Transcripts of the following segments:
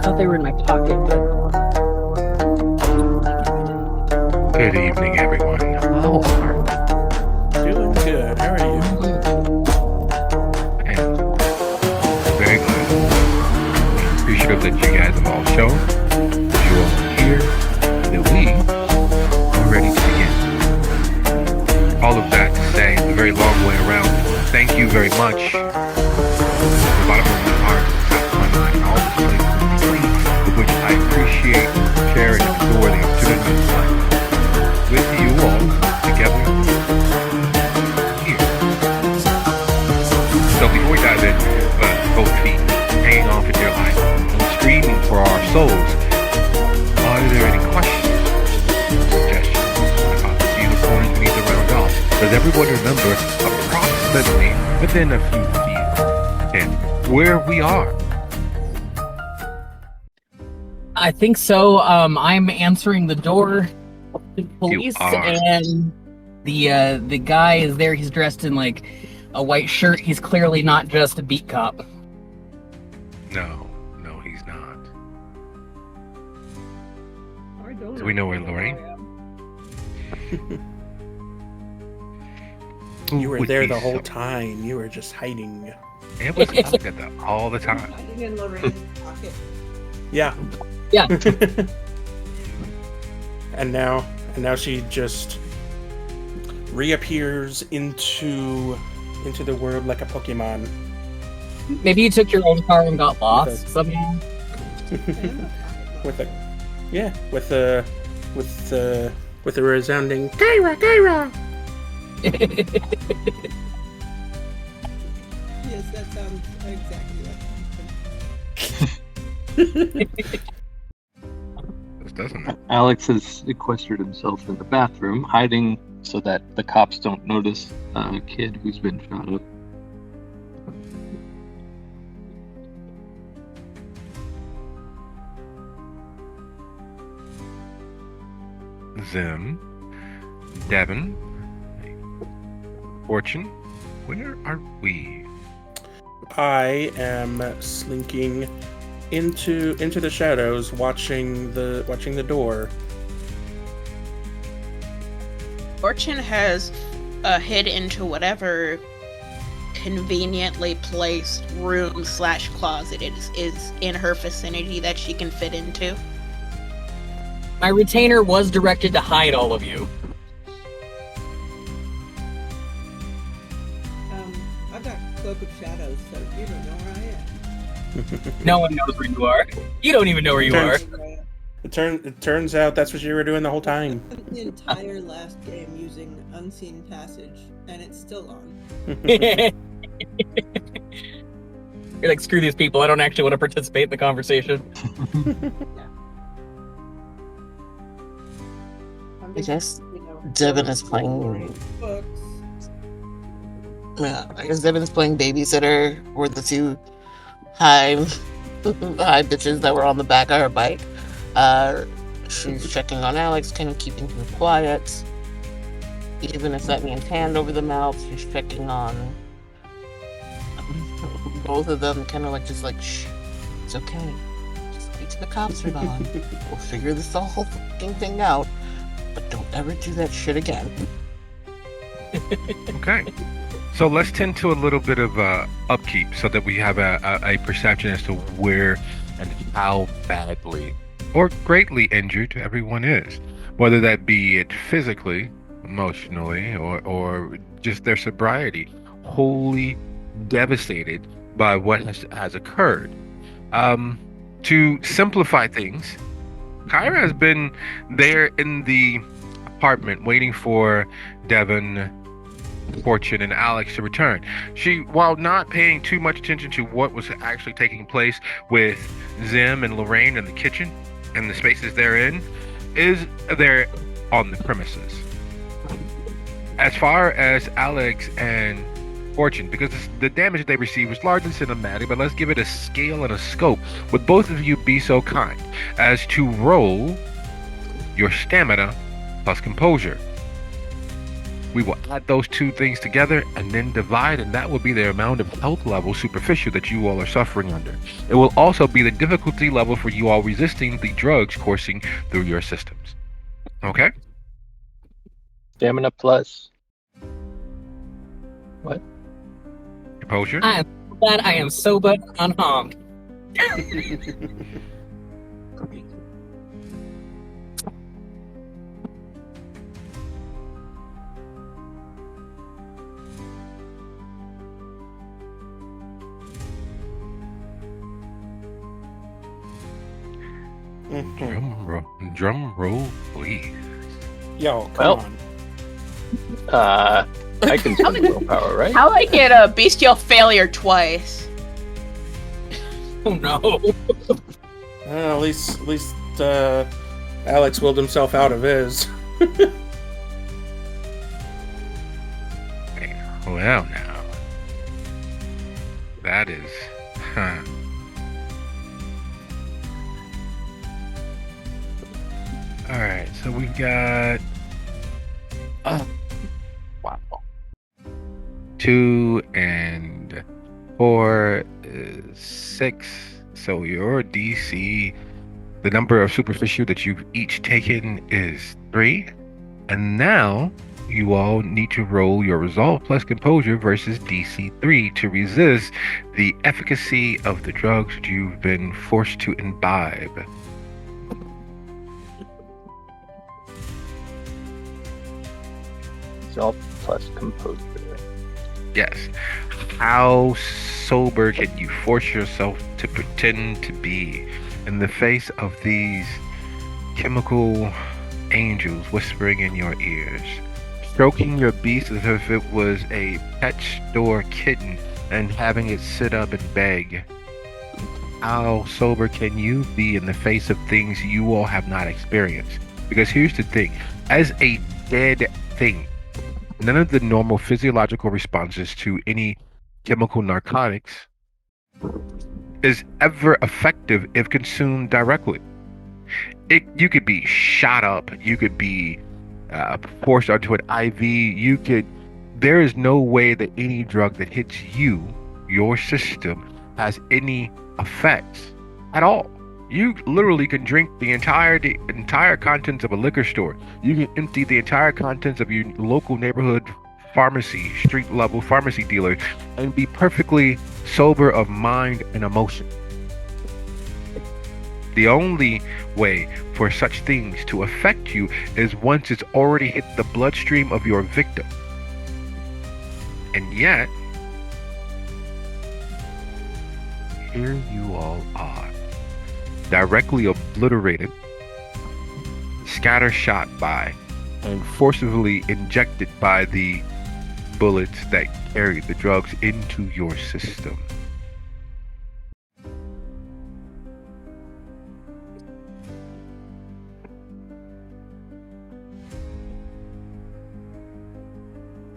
thought they were in my pocket, but... Good evening, everyone. How are Doing good. How are you? you? And very good. Appreciative that you guys have all shown, that you all are here, that we are ready to begin. All of that to say, the very long way around, thank you very much. From the bottom of my heart, top of my mind, all the places in between, of which I appreciate, cherish, and adore the opportunity to play with you all together here. So before we dive in, both feet hanging off in your life and screaming for our souls, are there any questions, suggestions about the beautiful points we need to round off? Does everyone remember approximately within a few feet and where we are? I think so. I'm answering the door to police, and the guy is there. He's dressed in like a white shirt. He's clearly not just a beat cop. No, he's not. Do we know where Lorraine? You were there the whole time. You were just hiding. It was like that all the time. Hiding in Lorraine's pocket. Yeah. Yeah. And now she just reappears into the world like a Pokemon. Maybe you took your own car and got lost somehow. with a resounding Kyra. Yes, that sounds exactly like Doesn't it? Alex has sequestered himself in the bathroom, hiding so that the cops don't notice a kid who's been shot up. Zim, Devin, Fortune, where are we? I am slinking into the shadows, watching the door. Fortune has hid into whatever conveniently placed room/closet is in her vicinity that she can fit into. My retainer was directed to hide all of you. I've got Cloak of Shadows, so you don't know where I am. No one knows where you are. You don't even know where you are. It turns out that's what you were doing the whole time. I spent the entire last game using Unseen Passage, and it's still on. You're like, screw these people. I don't actually want to participate in the conversation. I guess Devin is playing. Books. Yeah, I guess Devin is playing babysitter for the two high bitches that were on the back of her bike. She's checking on Alex, kind of keeping him quiet. Even if that means hand over the mouth, she's checking on both of them, kind of just like, shh, it's okay. Just wait till the cops are gone. We'll figure this whole fucking thing out. But don't ever do that shit again. Okay. So let's tend to a little bit of upkeep so that we have a perception as to where and how badly or greatly injured everyone is. Whether that be it physically, emotionally, or just their sobriety. Wholly devastated by what has occurred. To simplify things, Kyra has been there in the apartment waiting for Devin, Fortune, and Alex to return. She, while not paying too much attention to what was actually taking place with Zim and Lorraine in the kitchen and the spaces they're in, is there on the premises. As far as Alex and Fortune, because the damage they received was largely cinematic, but let's give it a scale and a scope. Would both of you be so kind as to roll your stamina plus composure? We will add those two things together and then divide, and that will be the amount of health level superficial that you all are suffering under. It will also be the difficulty level for you all resisting the drugs coursing through your systems. Okay? Stamina plus. What? Composure. I am glad I am sober, unharmed. Drum roll, please. Yo, come Well. on. I can spend willpower, right? How I get a bestial failure twice? Oh no. At least, Alex willed himself out of his. Well, now. That is. Huh. Alright, so we got. Oh. Wow. 2 and 4 is 6. So your DC, the number of superficial that you've each taken is 3. And now you all need to roll your resolve plus composure versus DC 3 to resist the efficacy of the drugs that you've been forced to imbibe. Resolve plus composure. Yes. How sober can you force yourself to pretend to be in the face of these chemical angels whispering in your ears, stroking your beast as if it was a pet store kitten and having it sit up and beg? How sober can you be in the face of things you all have not experienced? Because here's the thing, as a dead thing, none of the normal physiological responses to any chemical narcotics is ever effective if consumed directly. You could be shot up, you could be forced onto an IV, there is no way that any drug that hits you, your system, has any effects at all. You literally can drink the entire contents of a liquor store. You can empty the entire contents of your local neighborhood pharmacy, street level pharmacy dealer, and be perfectly sober of mind and emotion. The only way for such things to affect you is once it's already hit the bloodstream of your victim. And yet, here you all are, directly obliterated, scattershot by, and forcibly injected by the bullets that carry the drugs into your system.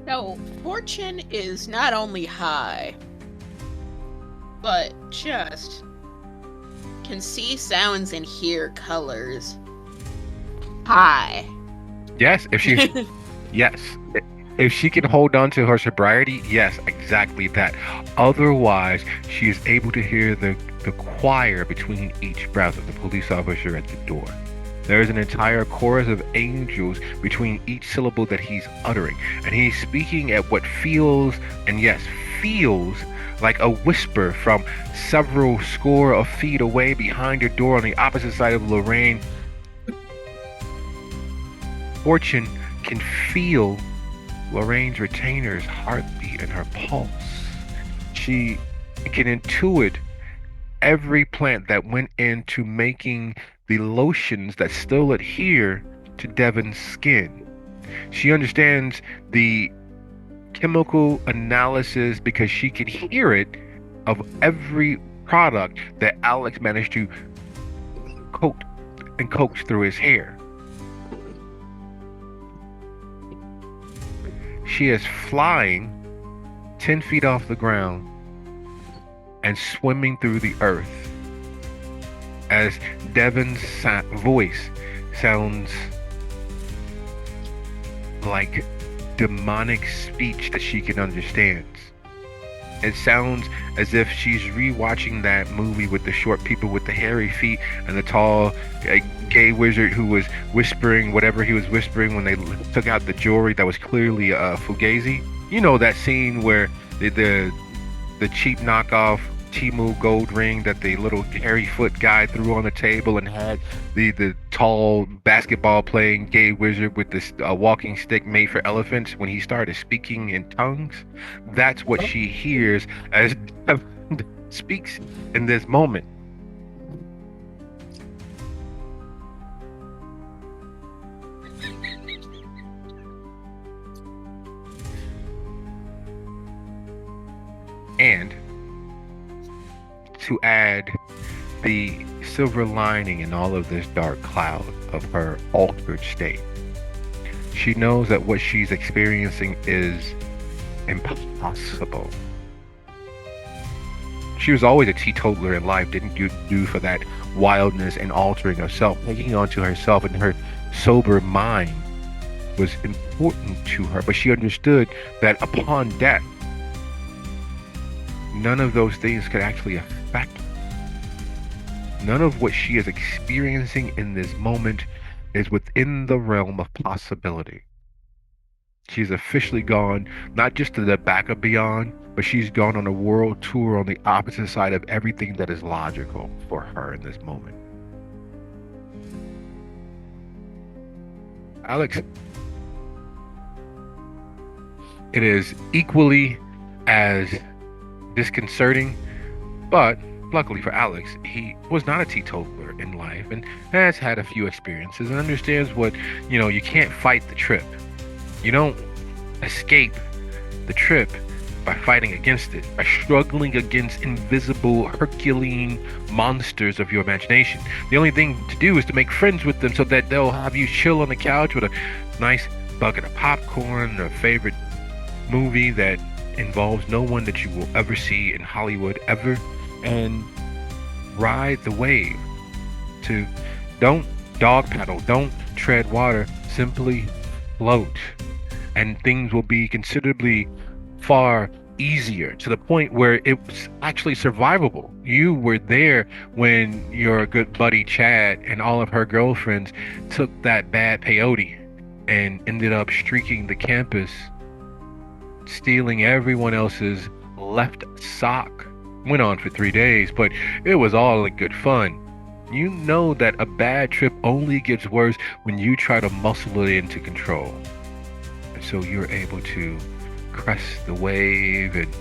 So, Fortune is not only high, but just can see sounds and hear colors. High. Yes, if she yes. If she can hold on to her sobriety, yes, exactly that. Otherwise, she is able to hear the choir between each breath of the police officer at the door. There is an entire chorus of angels between each syllable that he's uttering. And he's speaking at what feels, and yes, feels like a whisper from several score of feet away behind a door on the opposite side of Lorraine. Fortune can feel Lorraine's retainer's heartbeat and her pulse. She can intuit every plant that went into making the lotions that still adhere to Devon's skin. She understands the chemical analysis because she can hear it of every product that Alex managed to coat and coax through his hair. She is flying 10 feet off the ground and swimming through the earth as Devon's voice sounds like demonic speech that she can understand. It sounds as if she's rewatching that movie with the short people with the hairy feet and the tall gay wizard who was whispering whatever he was whispering when they took out the jewelry that was clearly fugazi. You know that scene where the cheap knockoff Timu gold ring that the little hairy foot guy threw on the table and had the tall basketball playing gay wizard with this walking stick made for elephants when he started speaking in tongues. That's what she hears as speaks in this moment. And to add the silver lining in all of this dark cloud of her altered state, she knows that what she's experiencing is impossible. She was always a teetotaler in life, didn't you do for that wildness and altering herself, taking onto herself and her sober mind was important to her, but she understood that upon death, none of those things could actually affect her. None of what she is experiencing in this moment is within the realm of possibility. She's officially gone, not just to the back of beyond, but she's gone on a world tour on the opposite side of everything that is logical for her in this moment. Alex, it is equally as disconcerting, but luckily for Alex, he was not a teetotaler in life and has had a few experiences and understands what, you can't fight the trip. You don't escape the trip by fighting against it, by struggling against invisible Herculean monsters of your imagination. The only thing to do is to make friends with them so that they'll have you chill on the couch with a nice bucket of popcorn, a favorite movie that involves no one that you will ever see in Hollywood ever, and ride the wave. To don't dog paddle, don't tread water, simply float, and things will be considerably far easier, to the point where it's actually survivable. You were there when your good buddy Chad and all of her girlfriends took that bad peyote and ended up streaking the campus, stealing everyone else's left sock. Went on for 3 days, but it was all in good fun. You know that a bad trip only gets worse when you try to muscle it into control. And so you're able to crest the wave and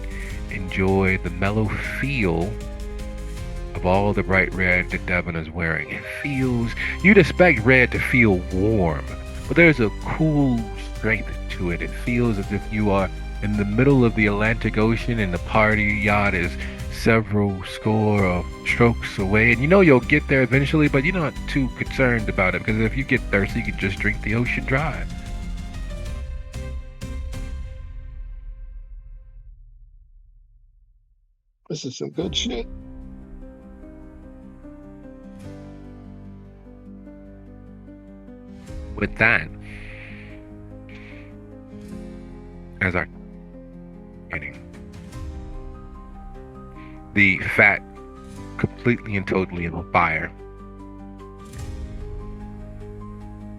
enjoy the mellow feel of all the bright red that Devin is wearing. It feels, you'd expect red to feel warm, but there's a cool strength to it. It feels as if you are in the middle of the Atlantic Ocean and the party yacht is several score of strokes away, and you'll get there eventually, but you're not too concerned about it, because if you get thirsty, you can just drink the ocean dry. This is some good shit. With that, as our writing, the fat completely and totally on fire,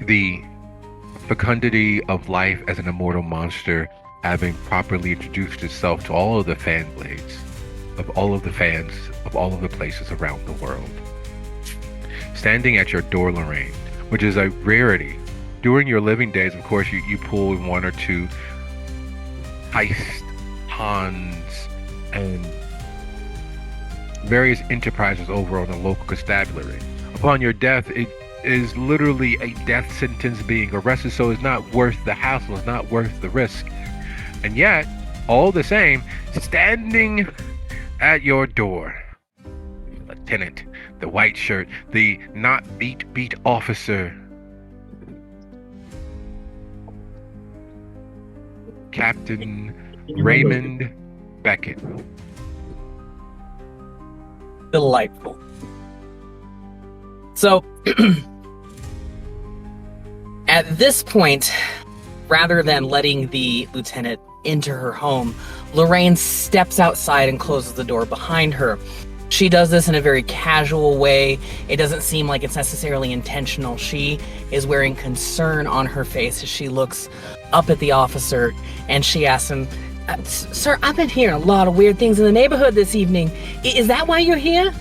the fecundity of life as an immortal monster having properly introduced itself to all of the fan blades, of all of the fans, of all of the places around the world. Standing at your door, Lorraine, which is a rarity. During your living days, of course, you pull one or two heist, Hans, and various enterprises over on the local constabulary. Upon your death, it is literally a death sentence being arrested, so it's not worth the hassle, it's not worth the risk. And yet, all the same, standing at your door, Lieutenant, the white shirt, the not beat officer, Captain Raymond Beckett. Delightful. So, at this point, rather than letting the lieutenant into her home, Lorraine steps outside and closes the door behind her. She does this in a very casual way. It doesn't seem like it's necessarily intentional. She is wearing concern on her face as she looks up at the officer, and she asks him, Sir, I've been hearing a lot of weird things in the neighborhood this evening. Is that why you're here?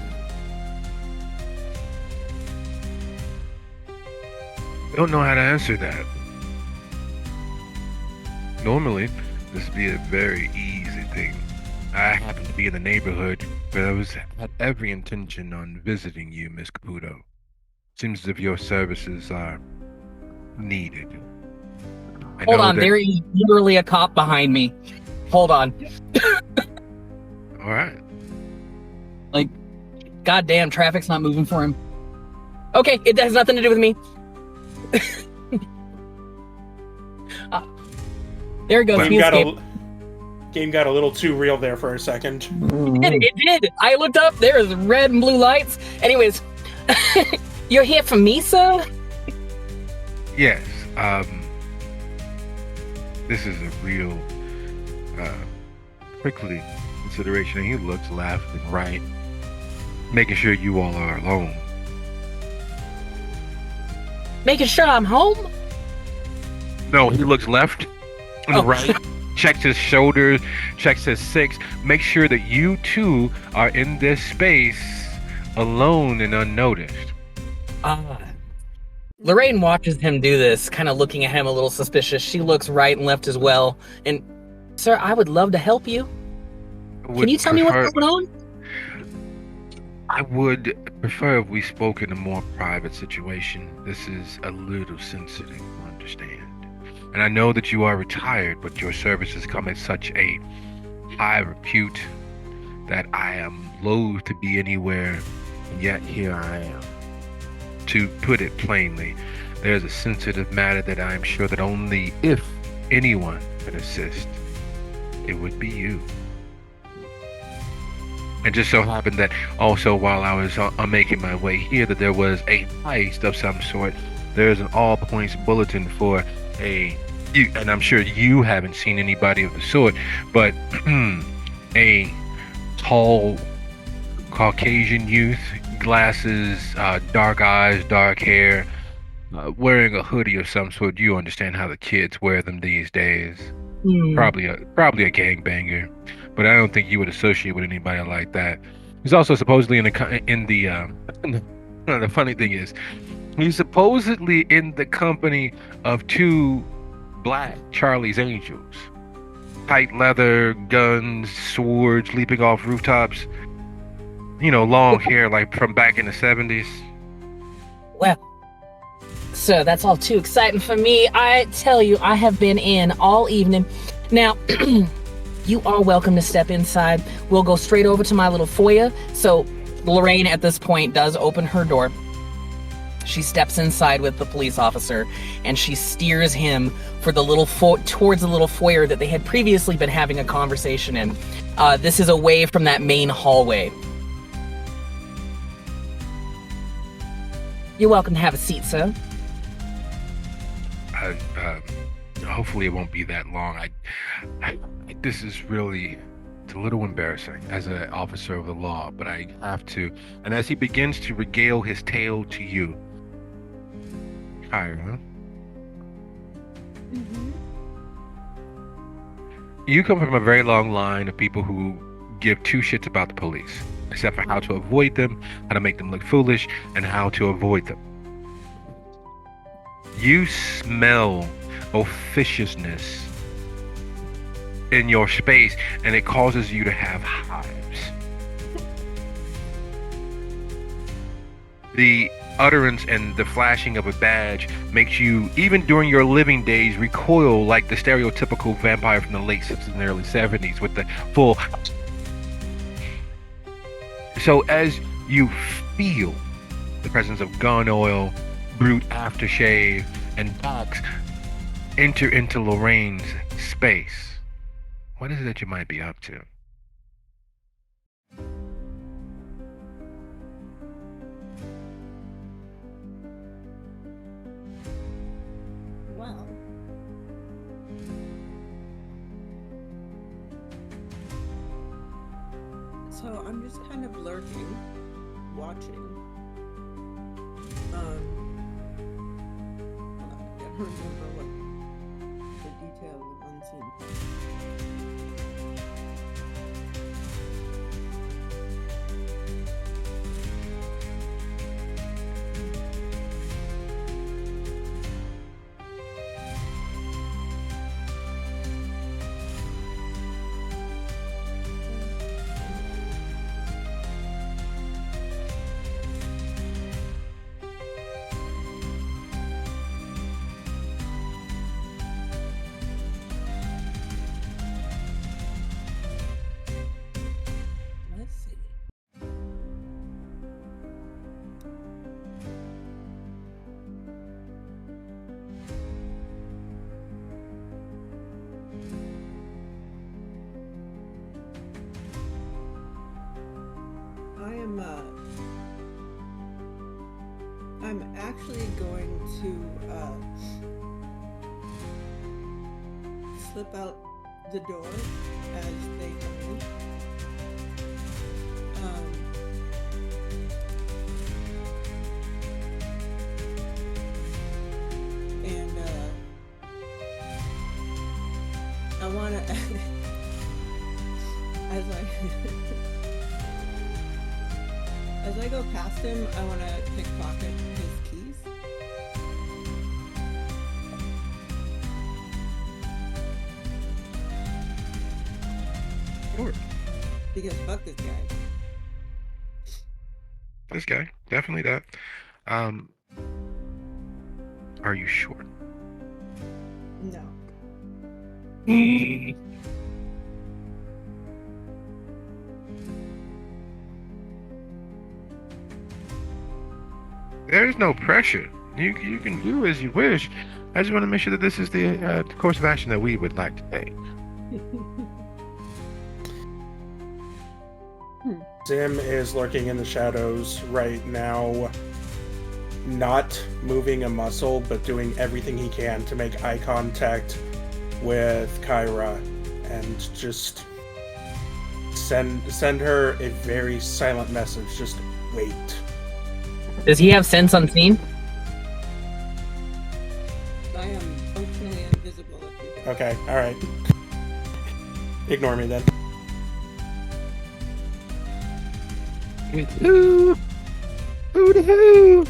I don't know how to answer that. Normally, this would be a very easy thing. I happen to be in the neighborhood, but I had every intention on visiting you, Miss Caputo. Seems as if your services are needed. Hold on, there is literally a cop behind me. Hold on. All right. Like, goddamn, traffic's not moving for him. Okay, it has nothing to do with me. There it goes. Game got a little too real there for a second. It did. I looked up. There is red and blue lights. Anyways, you're here for me, sir? Yes. This is a real prickly consideration. And he looks left and right, making sure you all are alone. Making sure I'm home? No, he looks left and right, checks his shoulders, checks his six, make sure that you two are in this space alone and unnoticed. Lorraine watches him do this, kind of looking at him a little suspicious. She looks right and left as well. And, sir, I would love to help you. Can you tell me what's going on? I would prefer if we spoke in a more private situation. This is a little sensitive, you understand. And I know that you are retired, but your services come at such a high repute that I am loath to be anywhere, and yet here I am. To put it plainly, there's a sensitive matter that I am sure that only if anyone can assist, it would be you. And just so happened that also while I was making my way here, that there was a heist of some sort. There's an all points bulletin for and I'm sure you haven't seen anybody of the sort, but a tall Caucasian youth, glasses, dark eyes, dark hair, wearing a hoodie of some sort. You understand how the kids wear them these days. Probably a gangbanger, but I don't think you would associate with anybody like that. He's also supposedly the funny thing is, he's supposedly in the company of two black Charlie's Angels. Tight leather, guns, swords, leaping off rooftops. You know, long hair like from back in the 70s. Well, sir, that's all too exciting for me. I tell you, I have been in all evening. Now, you are welcome to step inside. We'll go straight over to my little foyer. So Lorraine at this point does open her door. She steps inside with the police officer, and she steers him for the little towards the little foyer that they had previously been having a conversation in. This is away from that main hallway. You're welcome to have a seat, sir. Hopefully it won't be that long. This is really, it's a little embarrassing as an officer of the law, but I have to. And as he begins to regale his tale to you, Kyra, you come from a very long line of people who give two shits about the police, except for how to avoid them, how to make them look foolish, and how to avoid them. You smell officiousness in your space, and it causes you to have hives. The utterance and the flashing of a badge makes you, even during your living days, recoil like the stereotypical vampire from the late 60s and early 70s with the full. So as you feel the presence of gun oil, brute aftershave, and docs enter into Lorraine's space, what is it that you might be up to? Well, So I'm just kind of lurking, watching. Hold on, I can't remember what the detail of unseen. Let's see. I'm actually going to slip out the door as they come in. And I want to, as I go past him, I want to pickpocket his keys. Sure. Because fuck this guy. This guy, definitely that. Are you sure? No. There's no pressure. You can do as you wish. I just want to make sure that this is the course of action that we would like to take. Zim is lurking in the shadows right now, not moving a muscle, but doing everything he can to make eye contact with Kyra and just send her a very silent message. Just wait. Does he have sense unseen? I am functionally invisible if you don't. Okay, alright. Ignore me then. Hoo! Hoo-de-hoo!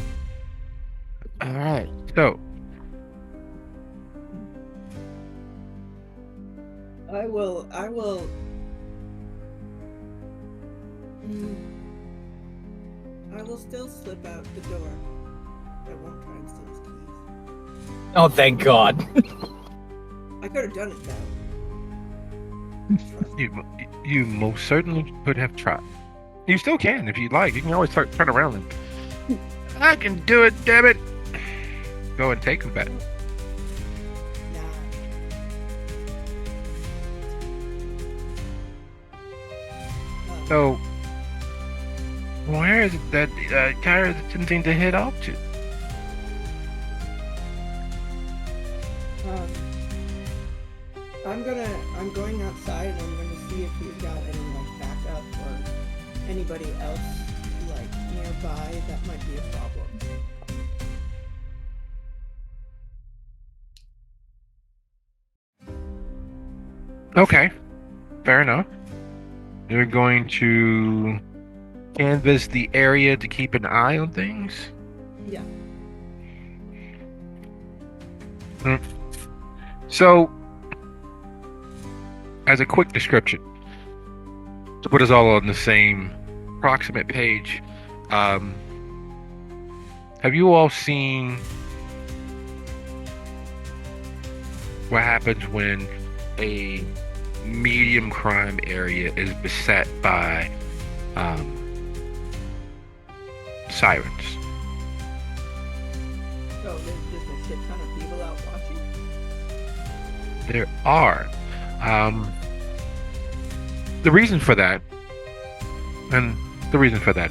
Alright, so I will still slip out the door. I won't try and steal his keys. Oh, thank God. I could have done it though. you most certainly could have tried. You still can if you'd like. You can always turn around and I can do it, damn it. Go and take them back. Nah. So where is it that Kyra didn't seem to head off to? I'm going outside and I'm gonna see if he's got any like backup or anybody else like nearby that might be a problem. Okay, fair enough. You're going to canvass the area to keep an eye on things? Yeah. So, as a quick description, to put us all on the same approximate page, have you all seen what happens when a medium crime area is beset by sirens? So there's just a shit ton of people out watching? There are. The reason for that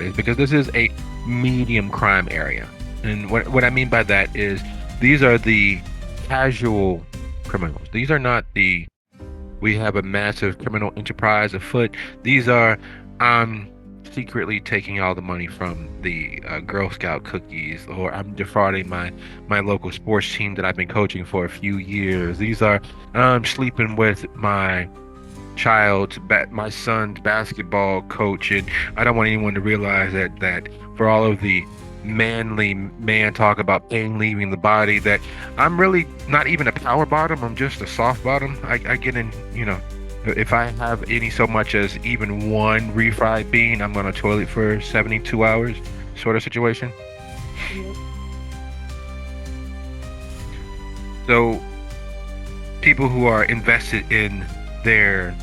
is because this is a medium crime area. And what I mean by that is these are the casual criminals. These are not we have a massive criminal enterprise afoot. These are I'm secretly taking all the money from the Girl Scout cookies, or I'm defrauding my local sports team that I've been coaching for a few years. These are I'm sleeping with my my son's basketball coach, and I don't want anyone to realize that for all of the manly man talk about pain leaving the body, that I'm really not even a power bottom. I'm just a soft bottom. I get in, if I have any so much as even one refried bean, I'm on a toilet for 72 hours, sort of situation. So people who are invested in their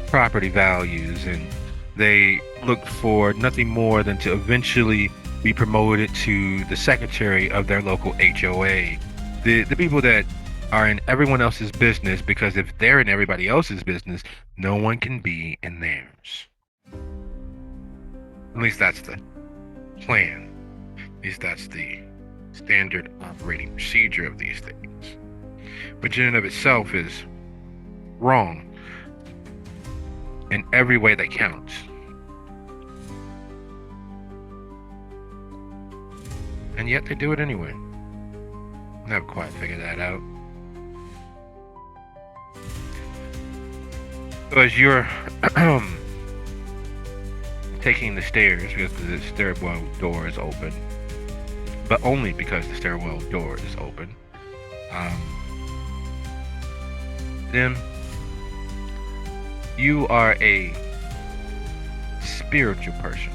property values, and they look for nothing more than to eventually be promoted to the secretary of their local HOA. The people that are in everyone else's business, because if they're in everybody else's business, no one can be in theirs. At least that's the plan. At least that's the standard operating procedure of these things. Which in and of itself is wrong in every way that counts. And yet they do it anyway. Never quite figured that out. So as you're taking the stairs, because the stairwell door is open, but only because the stairwell door is open, then you are a spiritual person,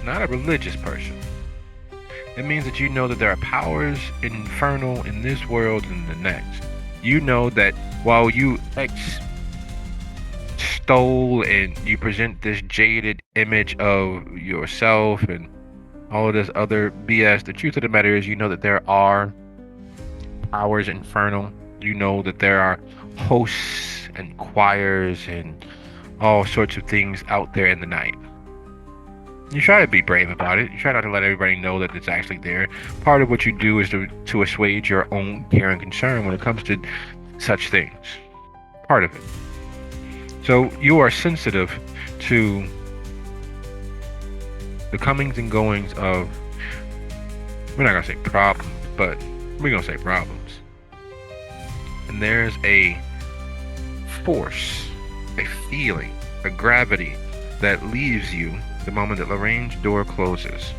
not a religious person. It means that you know that there are powers infernal in this world and the next. You know that while you extol and you present this jaded image of yourself and all of this other BS, the truth of the matter is you know that there are powers infernal. You know that there are hosts and choirs and all sorts of things out there in the night. You try to be brave about it. You try not to let everybody know that it's actually there. Part of what you do is to assuage your own care and concern when it comes to such things. Part of it. So you are sensitive to the comings and goings of, we're not going to say problems, but we're going to say problems. And there's a force, a feeling, a gravity that leaves you the moment that Lorraine's door closes.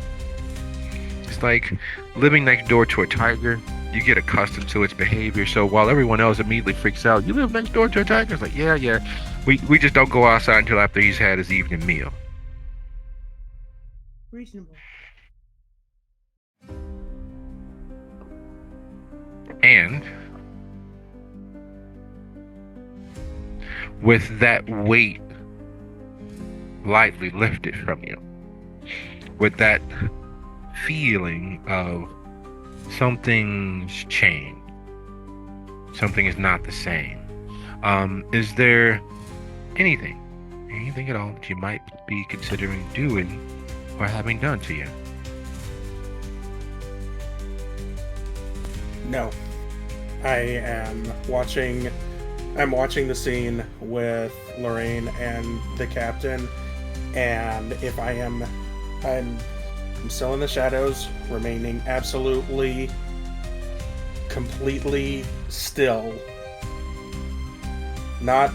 It's like living next door to a tiger. You get accustomed to its behavior, so while everyone else immediately freaks out, you live next door to a tiger. It's like, yeah. We just don't go outside until after he's had his evening meal. Reasonable. And with that weight lightly lifted from you, with that feeling of something's changed, something is not the same, is there anything at all that you might be considering doing or having done to you? No. I'm watching the scene with Lorraine and the captain, and if I'm still in the shadows, remaining absolutely, completely still, not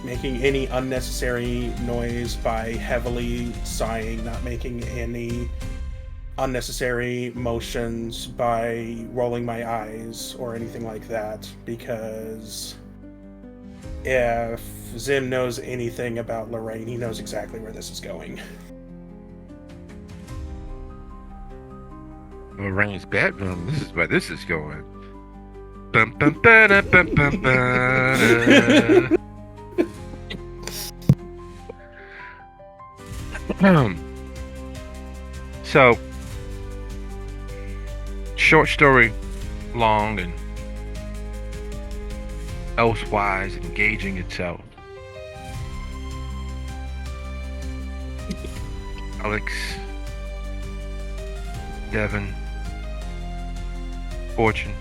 making any unnecessary noise by heavily sighing, not making any unnecessary motions by rolling my eyes or anything like that, because if Zim knows anything about Lorraine, he knows exactly where this is going. Lorraine's bedroom. This is where this is going. Bum, bum, ba-da, bum, bum, ba-da. So, short story, long and elsewise engaging itself. Alex, Devin, Fortune,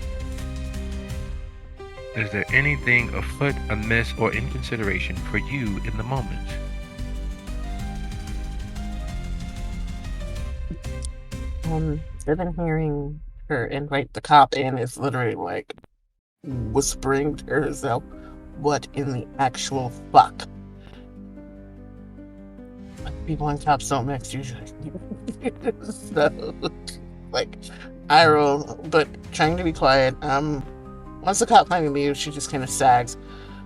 is there anything afoot, amiss, or in consideration for you in the moment? I've been hearing her invite the cop in. Is literally like whispering to herself, "What in the actual fuck?" People and cops don't mix usually. So, like, I roll, but trying to be quiet. Once the cop finally leaves, she just kind of sags.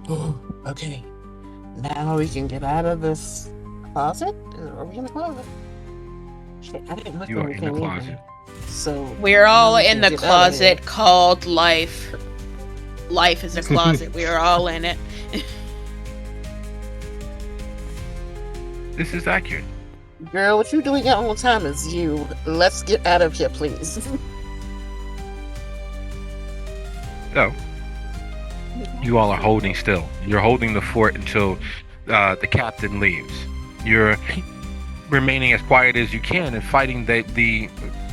Oh, okay. Now we can get out of this closet? Are we in the closet? Shit, I didn't look You when are we in the came closet. So We're all now we in can the get out of here. closet called life. Life is a closet. We are all in it. This is accurate. Girl, what you doing out all the time is you. Let's get out of here, please. So, you all are holding still. You're holding the fort until the captain leaves. You're remaining as quiet as you can and fighting the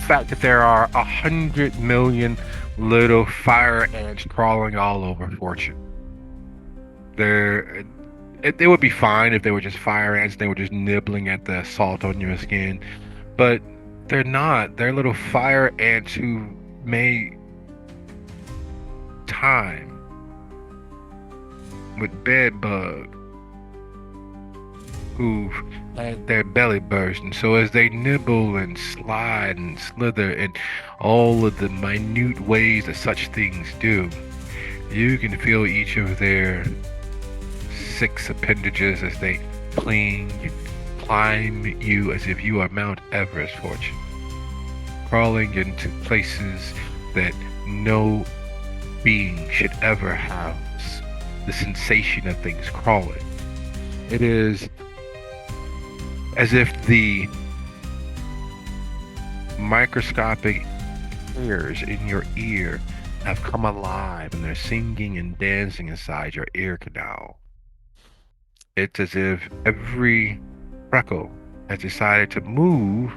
fact that there are 100 million little fire ants crawling all over Fortune. They would be fine if they were just fire ants. They were just nibbling at the salt on your skin, but they're not. They're little fire ants who made time with bed bug, who've had their belly burst, and so as they nibble and slide and slither in all of the minute ways that such things do, you can feel each of their 6 appendages as they climb you as if you are Mount Everest, Fortune, crawling into places that no being should ever have the sensation of things crawling. It is as if the microscopic hairs in your ear have come alive and they're singing and dancing inside your ear canal. It's as if every freckle has decided to move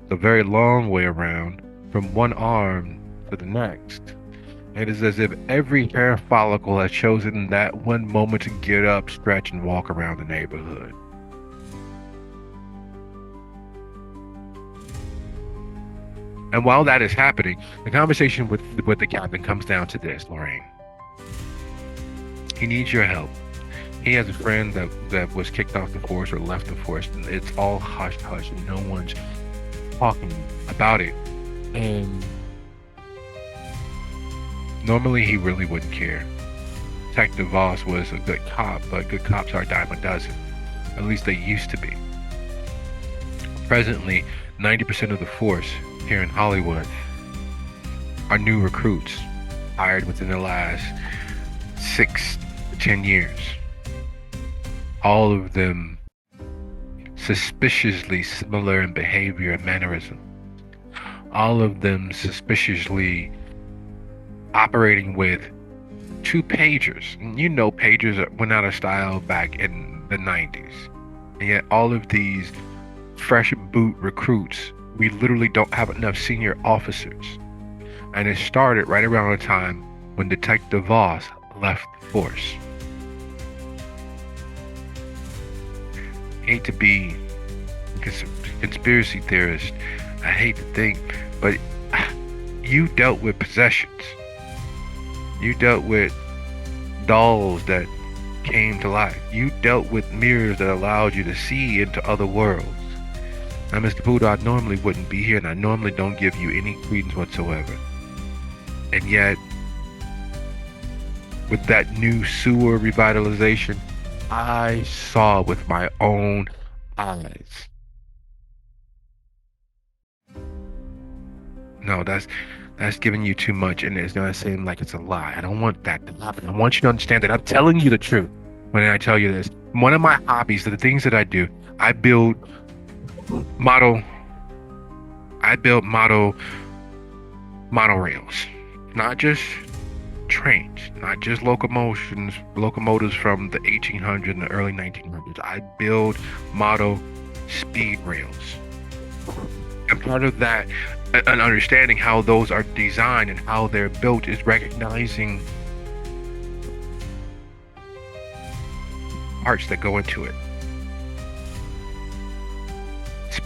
the very long way around from one arm to the next. It is as if every hair follicle has chosen that one moment to get up, stretch, and walk around the neighborhood. And while that is happening, the conversation with the captain comes down to this, Lorraine. He needs your help. He has a friend that was kicked off the force or left the force, and it's all hush-hush, and no one's talking about it. And normally he really wouldn't care. Detective Voss was a good cop, but good cops are a dime a dozen. At least they used to be. Presently, 90% of the force here in Hollywood are new recruits hired within the last 6 to 10 years. All of them suspiciously similar in behavior and mannerism. All of them suspiciously operating with 2 pagers. And you know, pagers went out of style back in the 90s. And yet all of these fresh boot recruits, we literally don't have enough senior officers. And it started right around the time when Detective Voss left the force. I hate to be a conspiracy theorist, I hate to think, but you dealt with possessions. You dealt with dolls that came to life. You dealt with mirrors that allowed you to see into other worlds. Now, Mr. Buddha, I normally wouldn't be here, and I normally don't give you any credence whatsoever. And yet, with that new sewer revitalization, I saw with my own eyes. No, that's giving you too much, and it's gonna seem like it's a lie. I don't want that to happen. I want you to understand that I'm telling you the truth when I tell you this. One of my hobbies, the things that I do, I build model monorails, not just trains, not just locomotives from the 1800s and the early 1900s. I build model speed rails. And part of that, and understanding how those are designed and how they're built, is recognizing parts that go into it.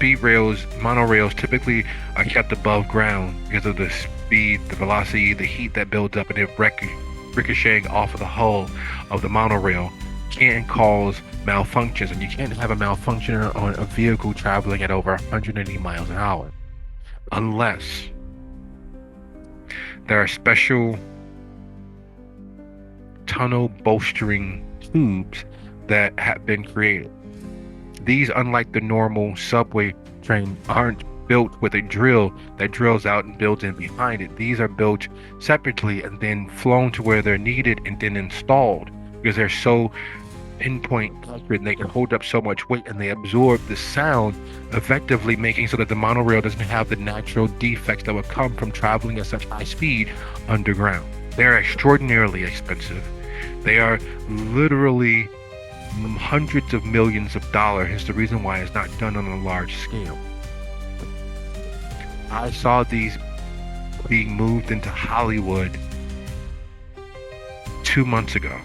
monorails typically are kept above ground because of the speed, the velocity, the heat that builds up, and it ricocheting off of the hull of the monorail can cause malfunctions, and you can't have a malfunction on a vehicle traveling at over 180 miles an hour unless there are special tunnel bolstering tubes that have been created. These, unlike the normal subway train, aren't built with a drill that drills out and builds in behind it. These are built separately and then flown to where they're needed and then installed because they're so pinpoint accurate and they can hold up so much weight and they absorb the sound, effectively making so that the monorail doesn't have the natural defects that would come from traveling at such high speed underground. They're extraordinarily expensive. They are literally hundreds of millions of dollars. Hence the reason why it's not done on a large scale. I saw these being moved into Hollywood 2 months ago.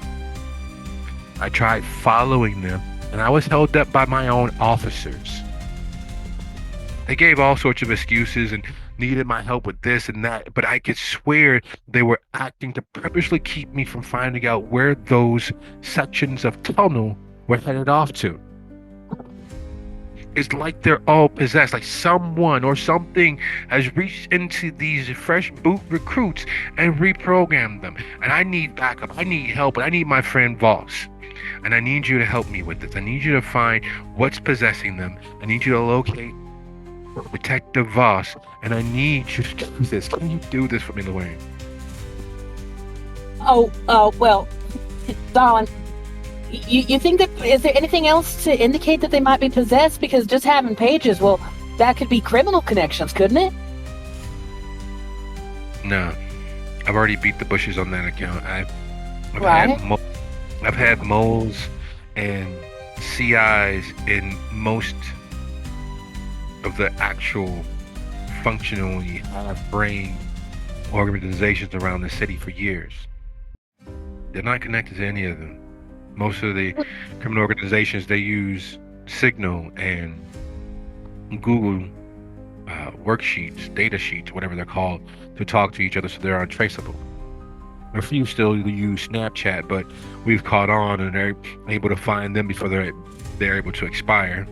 I tried following them and I was held up by my own officers. They gave all sorts of excuses and needed my help with this and that, but I could swear they were acting to purposely keep me from finding out where those sections of tunnel were headed off to. It's like they're all possessed, like someone or something has reached into these fresh boot recruits and reprogrammed them. And I need backup, I need help, and I need my friend Voss. And I need you to help me with this. I need you to find what's possessing them. I need you to locate Detective Voss, and I need you to do this. Can you do this for me, Lorraine? Well, darling, you think that, is there anything else to indicate that they might be possessed? Because just having pages, well, that could be criminal connections, couldn't it? No. I've already beat the bushes on that account. I've had moles and CIs in most of the actual functionally half-brain organizations around the city for years. They're not connected to any of them. Most of the criminal organizations, they use Signal and Google worksheets, data sheets, whatever they're called, to talk to each other so they're untraceable. A few still use Snapchat, but we've caught on and they're able to find them before they're able to expire.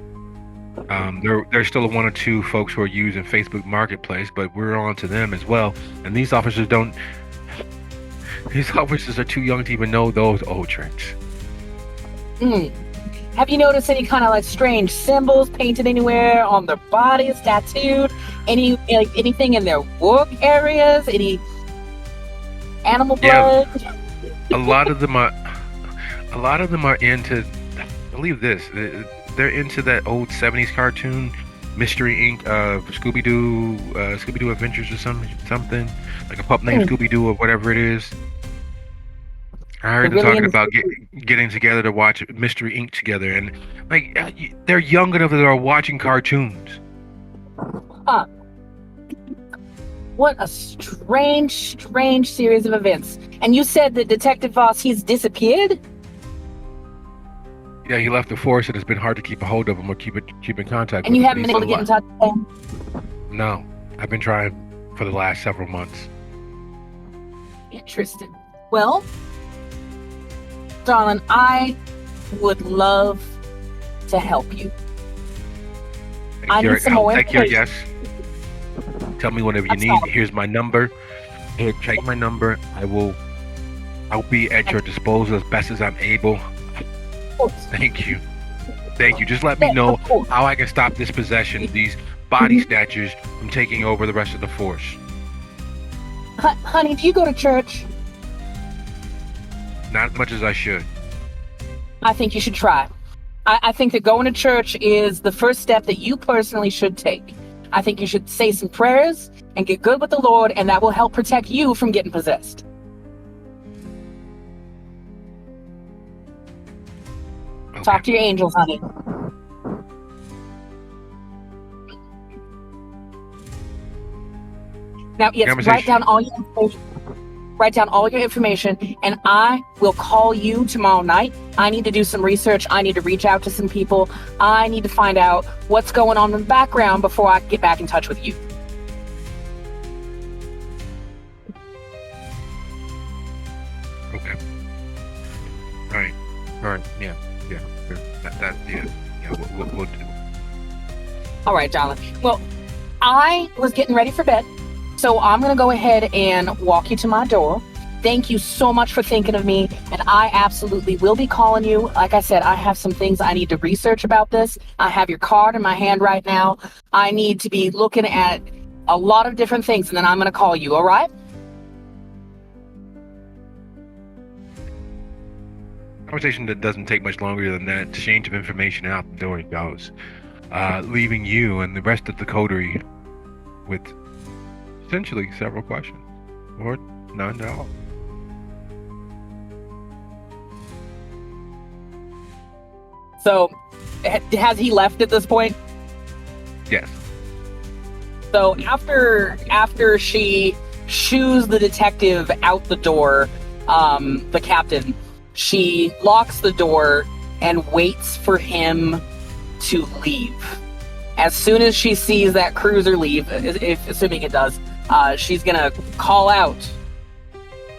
There's still one or two folks who are using Facebook Marketplace, but we're on to them as well. And these officers are too young to even know those old tricks. Have you noticed any kind of like strange symbols painted anywhere on their bodies, tattooed? Anything in their work areas? Any animal blood? Yeah, a lot of them are into, believe this, they're into that old 70s cartoon Mystery Inc. Scooby-Doo Adventures or something like a pup named Scooby-Doo or whatever it is. I heard them talking about getting together to watch Mystery Inc. together, and like they're young enough that they're watching cartoons. Huh. What a strange series of events. And you said that Detective Voss, he's disappeared? Yeah, he left the force, and it's been hard to keep a hold of him or keep in contact with him. And you haven't been able to get in touch with him? No, I've been trying for the last several months. Interesting. Well, darling, I would love to help you. I need some more information. Take your yes. Tell me whatever you need. Here's my number. Here, take my number. I'll be at your disposal as best as I'm able. Thank you. Just let me know how I can stop this possession, these body snatchers from taking over the rest of the force. Honey, do you go to church? Not as much as I should. I think you should try. I think that going to church is the first step that you personally should take. I think you should say some prayers and get good with the Lord, and that will help protect you from getting possessed. Okay. Talk to your angels, honey. Now, yes, write down all your information. write down all your information, and I will call you tomorrow night. I need to do some research. I need to reach out to some people. I need to find out what's going on in the background before I get back in touch with you. Okay. All right. Yeah. We'll do. All right, darling. Well, I was getting ready for bed, so I'm going to go ahead and walk you to my door. Thank you so much for thinking of me, and I absolutely will be calling you. Like I said, I have some things I need to research about this. I have your card in my hand right now. I need to be looking at a lot of different things, and then I'm going to call you, all right? Conversation that doesn't take much longer than that. Exchange of information, out the door it goes, leaving you and the rest of the coterie with essentially several questions, or none at all. So, has he left at this point? Yes. So after she shoos the detective out the door, the captain, she locks the door and waits for him to leave. As soon as she sees that cruiser leave, assuming it does, she's gonna call out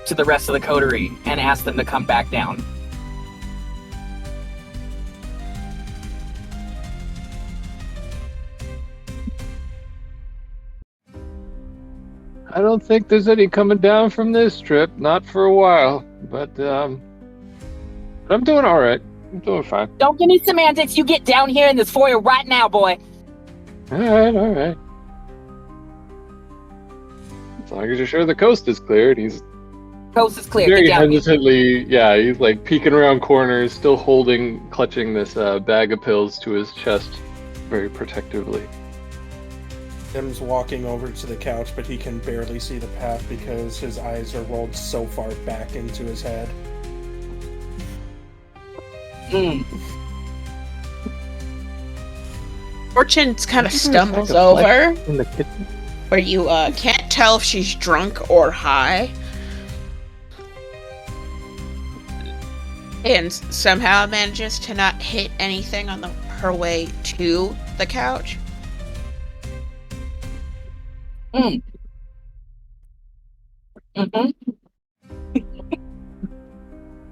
to the rest of the coterie and ask them to come back down. I don't think there's any coming down from this trip, not for a while. But I'm doing all right. I'm doing fine. Don't give me semantics. You get down here in this foyer right now, boy. All right. As long as you're sure the coast is cleared. He's Coast is clear. very Get down here. hesitantly, yeah, he's like peeking around corners, still clutching this bag of pills to his chest very protectively. Tim's walking over to the couch, but he can barely see the path because his eyes are rolled so far back into his head. Fortune kind of There's stumbles like a over, flesh in the kitchen. where you can't tell if she's drunk or high. And somehow manages to not hit anything on her way to the couch.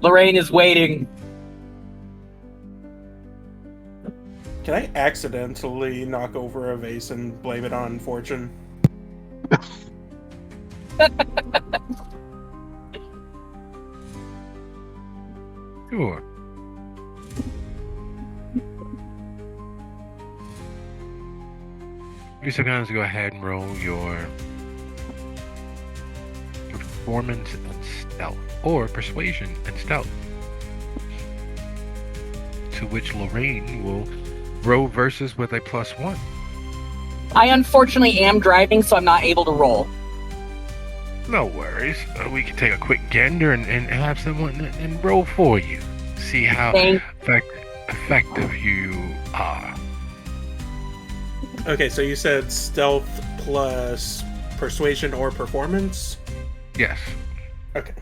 Lorraine is waiting. Can I accidentally knock over a vase and blame it on Fortune? Sure. You so guys go ahead and roll your performance and stealth, or persuasion and stealth, to which Lorraine will roll versus with a +1. I unfortunately am driving, so I'm not able to roll. No worries. We can take a quick gander and have someone and roll for you. See how effective you are. Okay, so you said stealth plus persuasion or performance? Yes. Okay.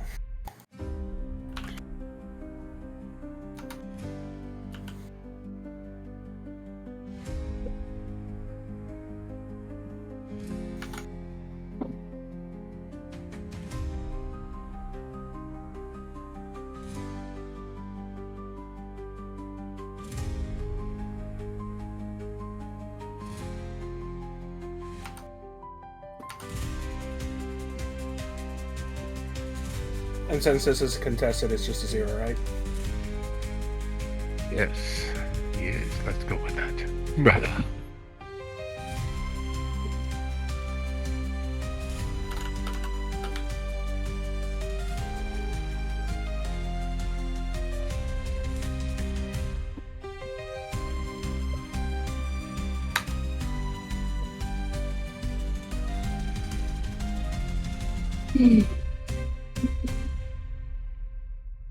And since this is contested, it's just a 0, right? Yes. Yes. Let's go with that. Brother.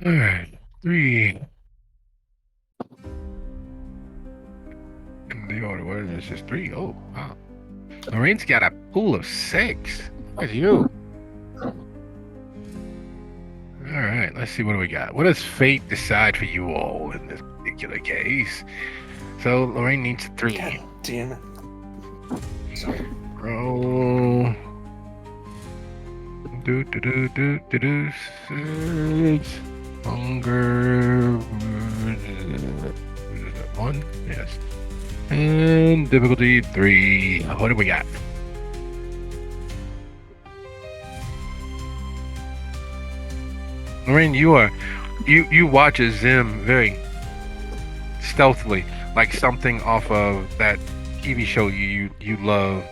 Alright, 3. In the order, what is this? Just 3? Oh, wow. Lorraine's got a pool of 6. Look at you. right, let's see what do we got. What does fate decide for you all in this particular case? So Lorraine needs 3. God damn it. Sorry. Roll. Do. 6. Hunger. 1. Yes. And difficulty 3. What do we got? Lorraine, you watch as Zim very stealthily, like something off of that TV show you loved,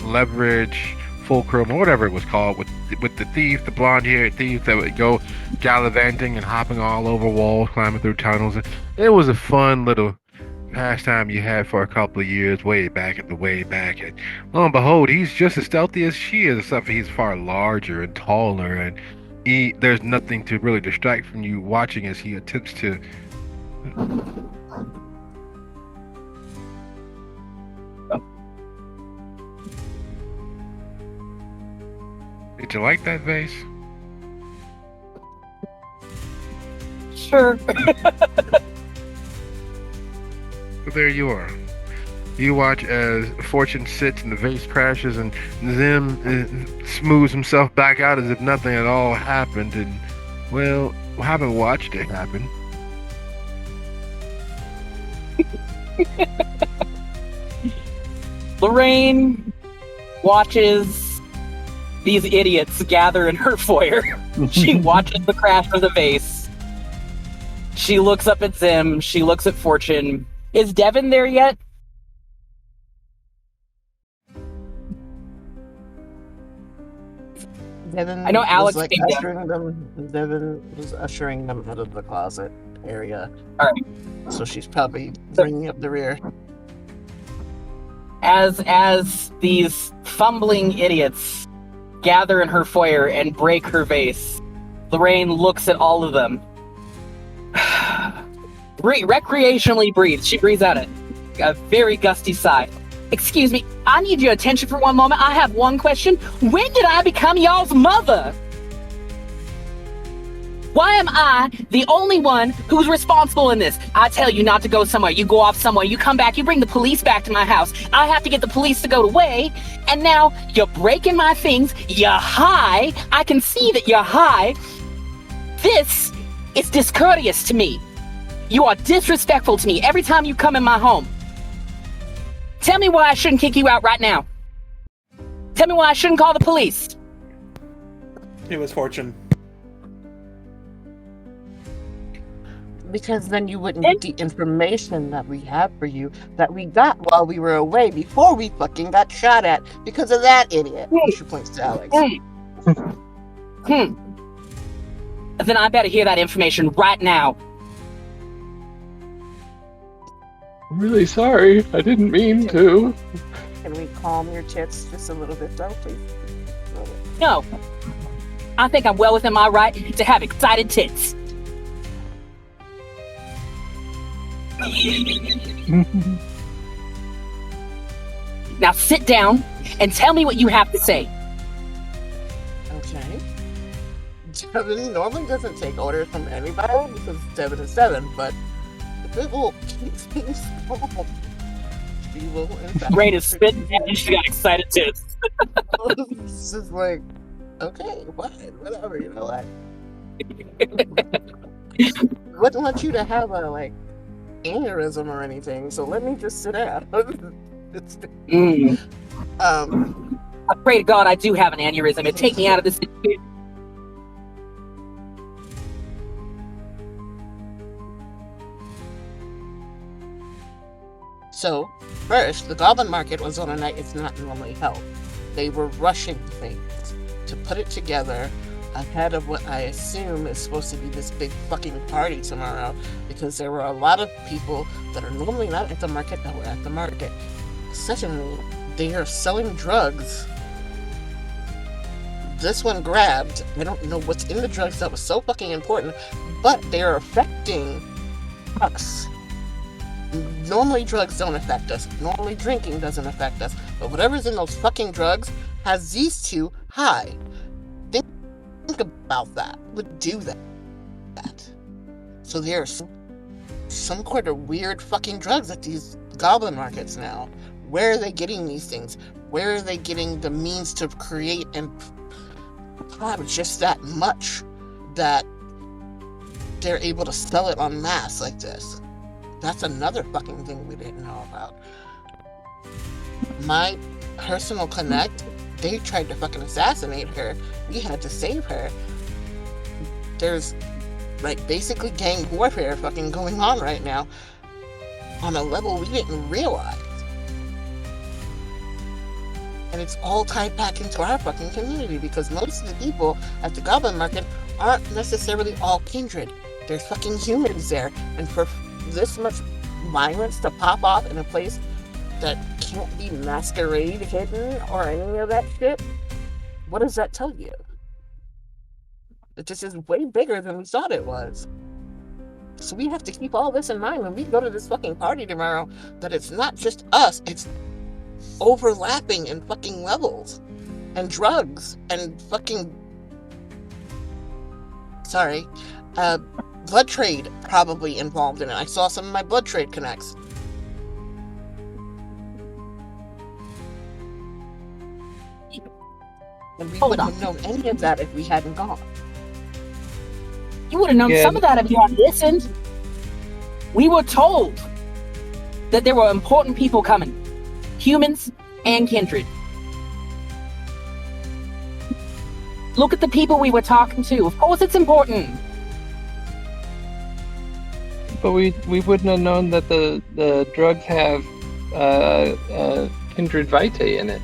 Leverage, Fulcrum, or whatever it was called, with the thief, the blonde-haired thief that would go gallivanting and hopping all over walls, climbing through tunnels. It was a fun little pastime you had for a couple of years, way back. And lo and behold, he's just as stealthy as she is, except for he's far larger and taller, and there's nothing to really distract from you watching as he attempts to. Did you like that vase? Sure. So there you are. You watch as Fortune sits and the vase crashes, and Zim smooths himself back out as if nothing at all happened. And, well, I haven't watched it happen. Lorraine watches these idiots gather in her foyer. She watches the crash of the vase. She looks up at Zim. She looks at Fortune. Is Devin there yet? Devin I know Alex was, like, came down. ushering them. Devin was ushering them out of the closet area. All right. So she's probably bringing up the rear. As these fumbling idiots gather in her foyer and break her vase, Lorraine looks at all of them. Recreationally breathes. She breathes out a very gusty sigh. Excuse me, I need your attention for one moment. I have one question. When did I become y'all's mother? Why am I the only one who's responsible in this? I tell you not to go somewhere. You go off somewhere. You come back. You bring the police back to my house. I have to get the police to go away. And now you're breaking my things. You're high. I can see that you're high. This is discourteous to me. You are disrespectful to me every time you come in my home. Tell me why I shouldn't kick you out right now. Tell me why I shouldn't call the police. It was Fortune. Because then you wouldn't get the information that we have for you that we got while we were away before we fucking got shot at because of that idiot. She points to Alex. Then I better hear that information right now. I'm really sorry. I didn't mean to. Can we calm your tits just a little bit, though, please? No. I think I'm well within my right to have excited tits. Now sit down and tell me what you have to say. Okay. Devin normally doesn't take orders from anybody because Devin is Devin, but if it will keep things calm, she will, in fact. Rain is spitting and she got excited tits. It's just like, okay, whatever, you know what? Wouldn't want you to have a, like, aneurysm or anything, so let me just sit down. I pray to God I do have an aneurysm and take me out of this situation. So, first, the Goblin Market was on a night it's not normally held. They were rushing things to put it together ahead of what I assume is supposed to be this big fucking party tomorrow, because there were a lot of people that are normally not at the market that were at the market. Secondly, they are selling drugs. This one grabbed. I don't know what's in the drugs that was so fucking important, but they are affecting us. Normally drugs don't affect us. Normally drinking doesn't affect us. But whatever's in those fucking drugs has these two high. Think about that. Would do that. that. So there's some kind of weird fucking drugs at these goblin markets now. Where are they getting these things? Where are they getting the means to create and have just that much that they're able to sell it en masse like this? That's another fucking thing we didn't know about. My personal connect, they tried to fucking assassinate her. We had to save her. There's like basically gang warfare fucking going on right now on a level we didn't realize. And it's all tied back into our fucking community because most of the people at the Goblin Market aren't necessarily all kindred. There's fucking humans there. And for this much violence to pop off in a place that can't be masquerade hidden or any of that shit, what does that tell you? It just is way bigger than we thought it was. So we have to keep all this in mind when we go to this fucking party tomorrow, that it's not just us, it's overlapping in fucking levels and drugs and fucking blood trade probably involved in it. I saw some of my blood trade connects. And we wouldn't have known any of that if we hadn't gone. You would have known some of that if you had listened. We were told that there were important people coming. Humans and kindred. Look at the people we were talking to. Of course it's important. But we wouldn't have known that the drugs have kindred vitae in it.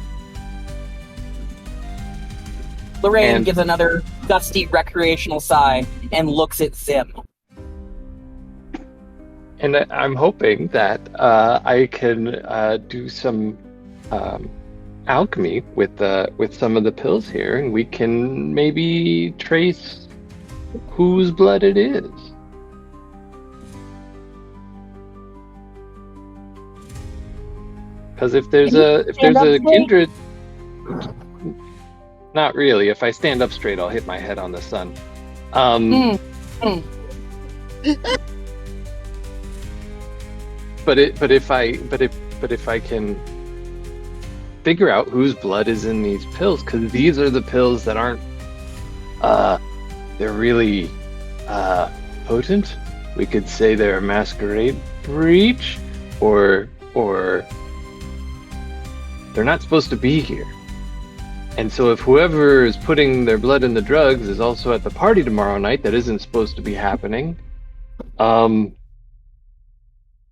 Lorraine gives another dusty recreational sigh and looks at Zim. And I'm hoping that I can do some alchemy with some of the pills here, and we can maybe trace whose blood it is. Because if there's a kindred, not really. If I stand up straight, I'll hit my head on the sun. But if I can figure out whose blood is in these pills, because these are the pills that aren't they're really potent. We could say they're a masquerade breach, or they're not supposed to be here. And so if whoever is putting their blood in the drugs is also at the party tomorrow night that isn't supposed to be happening,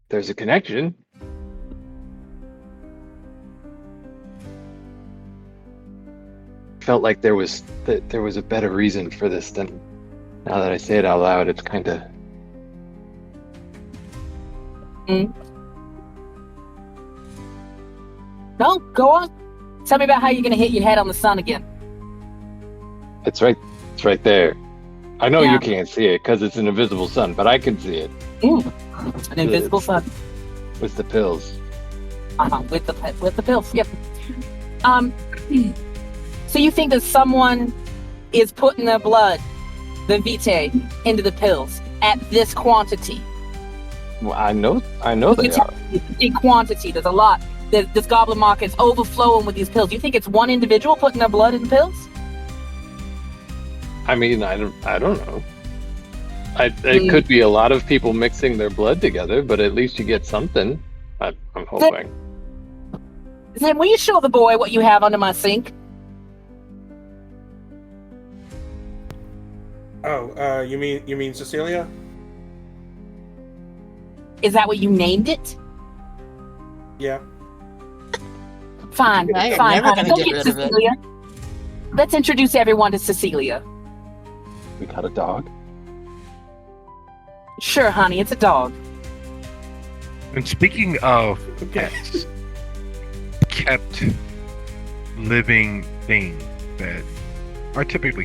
there's a connection. Felt like there was a better reason for this than, now that I say it out loud, it's kind of... No, go on. Tell me about how you're going to hit your head on the sun again. It's right there. I know you can't see it because it's an invisible sun, but I can see it. An invisible sun. With the pills. With the pills, yep. So you think that someone is putting their blood, the vitae, into the pills at this quantity? Well, I know they are. In quantity, there's a lot. This goblin market's overflowing with these pills. You think it's one individual putting their blood in pills? I mean, I don't know. It could be a lot of people mixing their blood together, but at least you get something. I'm hoping. Then will you show the boy what you have under my sink? Oh, you mean Cecilia? Is that what you named it? Yeah. Fine, I am fine, never honey. gonna Go get get rid of it. Cecilia. Let's introduce everyone to Cecilia. We got a dog. Sure, honey, it's a dog. And speaking of pets, kept living things that are typically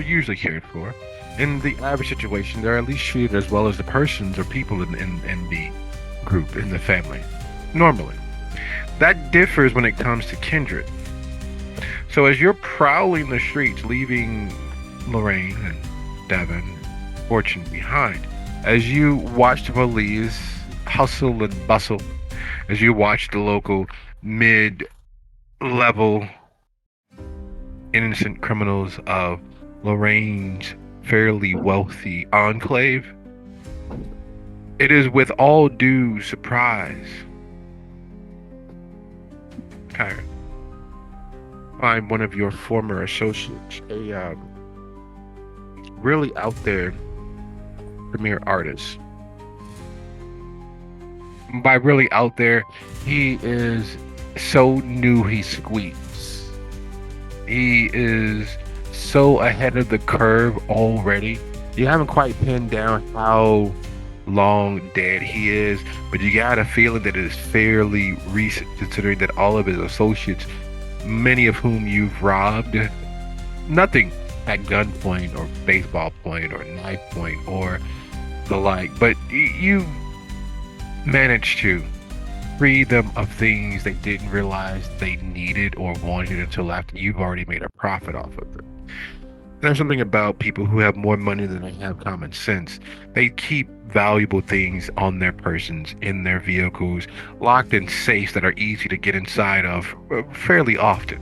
usually cared for, in the average situation, they're at least treated as well as the persons or people in the group, in the family, normally. That differs when it comes to kindred. So as you're prowling the streets, leaving Lorraine and Devin, misfortune behind. As you watch the police hustle and bustle, as you watch the local mid-level innocent criminals of Lorraine's fairly wealthy enclave, it is with all due surprise, Kyra, find one of your former associates, a really out there premier artist. By really out there, he is so new he squeaks. He is so ahead of the curve already. You haven't quite pinned down how long dead he is, but you got a feeling that it is fairly recent, considering that all of his associates, many of whom you've robbed, nothing at gunpoint or baseball point or knife point or the like, but you managed to free them of things they didn't realize they needed or wanted until after you've already made a profit off of them. There's something about people who have more money than they have common sense. They keep valuable things on their persons, in their vehicles, locked in safes that are easy to get inside of fairly often.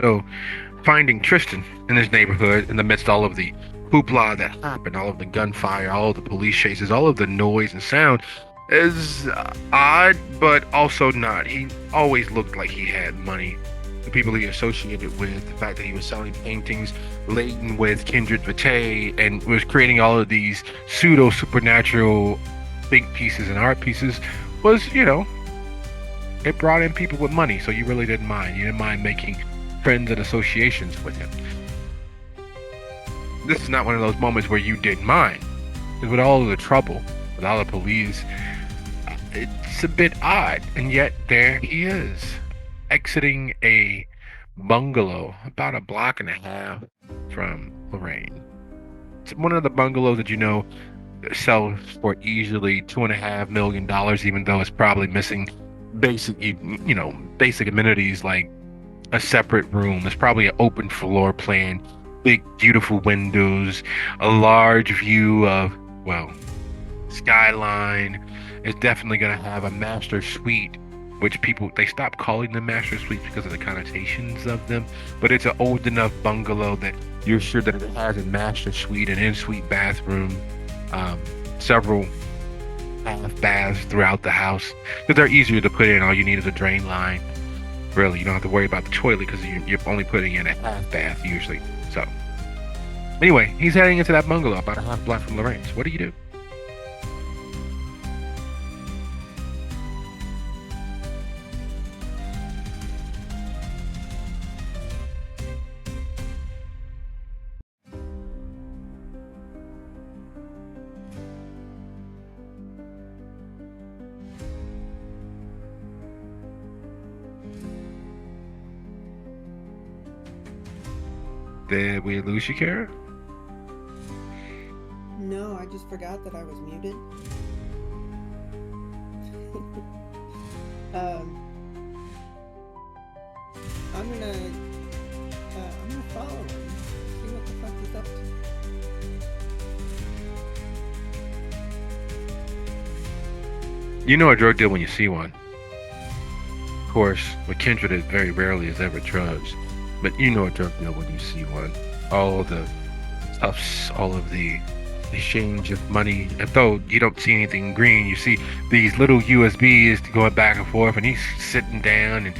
So, finding Tristan in his neighborhood in the midst of all of the hoopla that happened, all of the gunfire, all of the police chases, all of the noise and sound is odd, but also not. He always looked like he had money. The people he associated with, the fact that he was selling paintings laden with kindred vitae and was creating all of these pseudo supernatural think pieces and art pieces was, it brought in people with money, so you really didn't mind. You didn't mind making friends and associations with him. This is not one of those moments where you didn't mind. Because with all of the trouble, with all the police, it's a bit odd. And yet there he is, exiting a bungalow about a block and a half from Lorraine. It's one of the bungalows that sells for easily $2.5 million, even though it's probably missing basic amenities like a separate room. It's probably an open floor plan, big beautiful windows, a large view of skyline. It's definitely going to have a master suite, which they stopped calling them master suites because of the connotations of them, but it's an old enough bungalow that you're sure that it has a master suite, an in-suite bathroom, several half baths throughout the house, because they're easier to put in. All you need is a drain line. Really, you don't have to worry about the toilet because you're only putting in a half bath usually. So anyway, he's heading into that bungalow about a half block from Lorraine's. What do you do? Did we lose you, Kara? No, I just forgot that I was muted. I'm gonna follow him. See what the fuck he's up to. You know a drug deal when you see one. Of course, with Kindred, it very rarely is ever drugs. But you know a drug deal when you see one. All of the stuffs, all of the exchange of money. And though you don't see anything green, you see these little USBs going back and forth, and he's sitting down and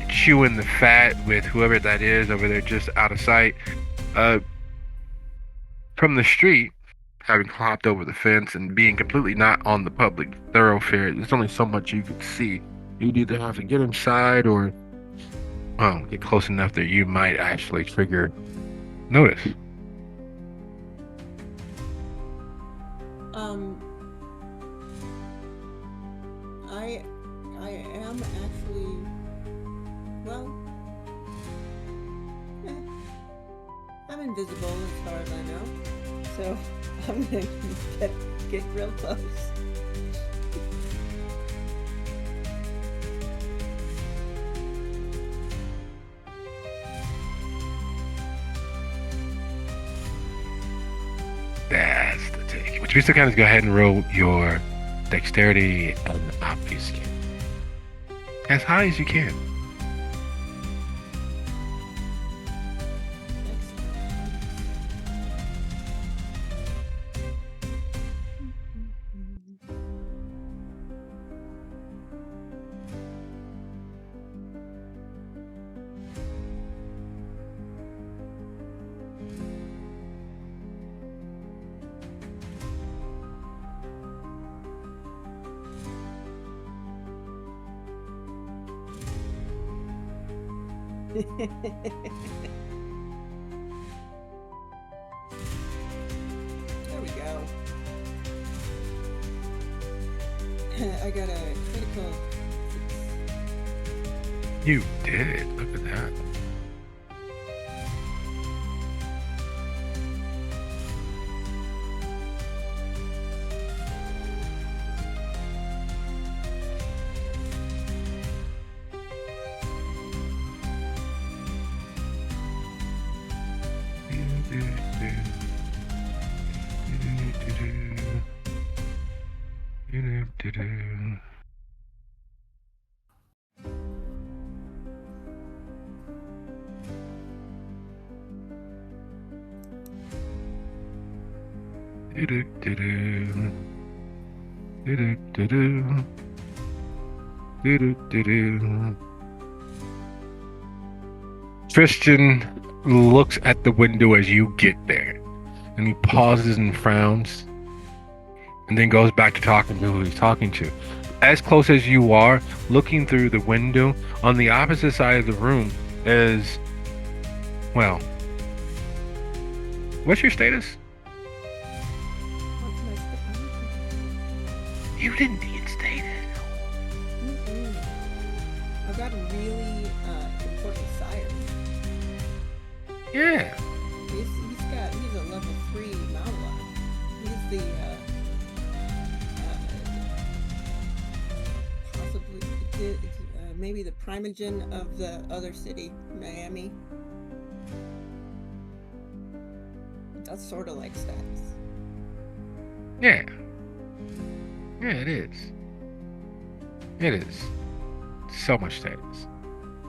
chewing the fat with whoever that is over there just out of sight. From the street, having hopped over the fence and being completely not on the public thoroughfare, there's only so much you can see. You'd either have to get inside or get close enough that you might actually trigger notice. I am actually, I'm invisible as far as I know, so I'm gonna get real close. Teresa, kind of go ahead and roll your dexterity and obfuscate. As high as you can. There we go. I got a critical 6. You did. Look at that. Tristan looks at the window as you get there, and he pauses and frowns, and then goes back to talking to who he's talking to. As close as you are, looking through the window, on the opposite side of the room is, well, what's your status? What's my status? You didn't get stated. I've got a really important sire. Yeah. He's a level 3 Malwa. He's the possibly maybe the primogen of the other city, Miami. That's sort of like status. Yeah. Yeah, it is. It is. So much status.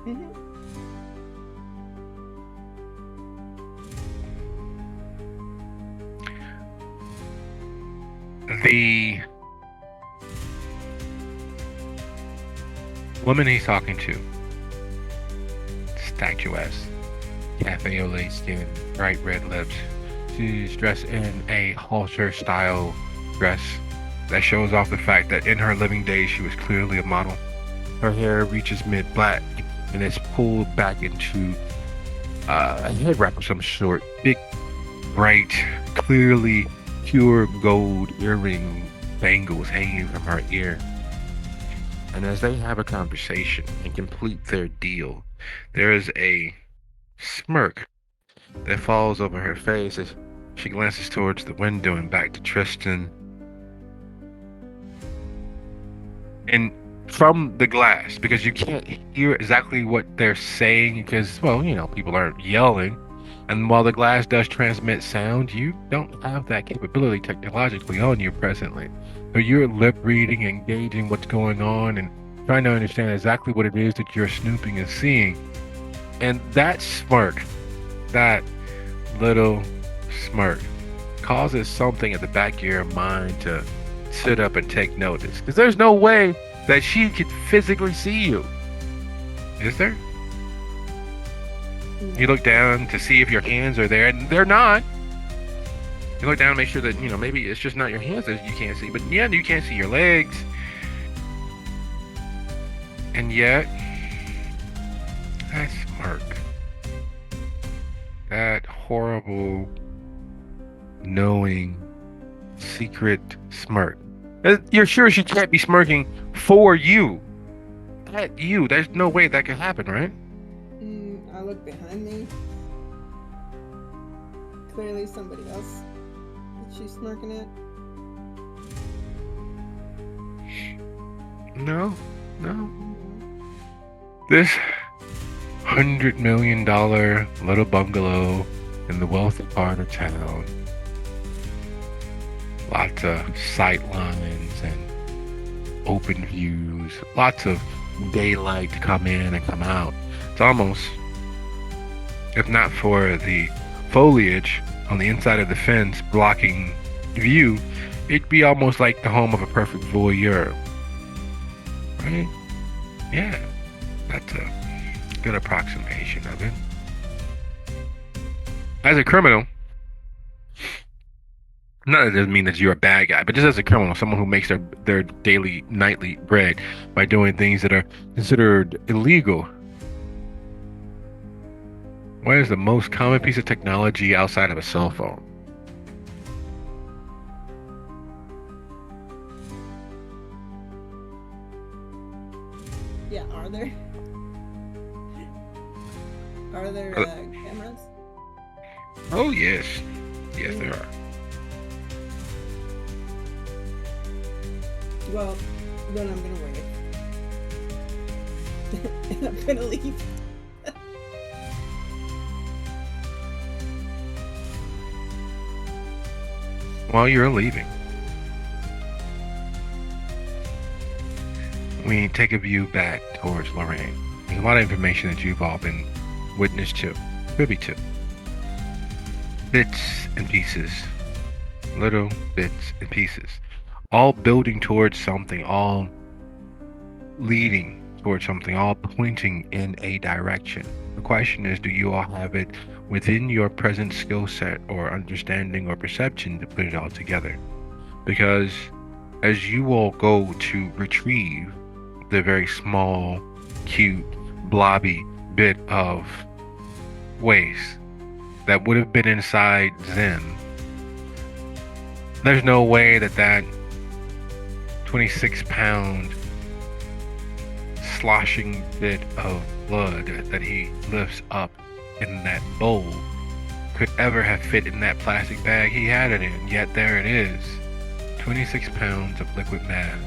Mm-hmm. The woman he's talking to, statuesque, cafe au lait skin, bright red lips. She's dressed in a halter style dress that shows off the fact that in her living days she was clearly a model. Her hair reaches mid-black and is pulled back into a head wrap of some sort. Big, bright, clearly pure gold earring bangles hanging from her ear. And as they have a conversation and complete their deal, there is a smirk that falls over her face as she glances towards the window and back to Tristan. And from the glass, because you can't hear exactly what they're saying because, well, you know, people aren't yelling. And while the glass does transmit sound, you don't have that capability technologically on you presently. So you're lip reading and gauging what's going on and trying to understand exactly what it is that you're snooping and seeing. And that smirk, that little smirk, causes something at the back of your mind to sit up and take notice. Because there's no way that she could physically see you. Is there? You look down to see if your hands are there, and they're not. You look down to make sure that, you know, maybe it's just not your hands that you can't see, but yeah, you can't see your legs. And yet, that smirk, that horrible, knowing, secret smirk. You're sure she can't be smirking for you. At you. There's no way that could happen, right? I look behind me. Clearly somebody else that she's smirking at. No. This $100 million little bungalow in the wealthy part of town Lots of sight lines and open views. Lots of daylight to come in and come out. It's almost, if not for the foliage on the inside of the fence blocking view, it'd be almost like the home of a perfect voyeur. Right? Yeah, that's a good approximation of it. As a criminal, not that it doesn't mean that you're a bad guy, but just as a criminal, someone who makes their daily, nightly bread by doing things that are considered illegal. What is the most common piece of technology outside of a cell phone? Yeah, are there? Are there cameras? Oh, yes. Yes, there are. Well, then I'm gonna wait. And I'm gonna leave. While you're leaving, we take a view back towards Lorraine. There's a lot of information that you've all been witness to, privy to. Bits and pieces. Little bits and pieces. All building towards something, all leading towards something, all pointing in a direction. The question is, do you all have it within your present skill set or understanding or perception to put it all together? Because as you all go to retrieve the very small, cute, blobby bit of waste that would have been inside Zen, there's no way that 26-pound sloshing bit of blood that he lifts up in that bowl could ever have fit in that plastic bag he had it in. Yet there it is, 26 pounds of liquid mass.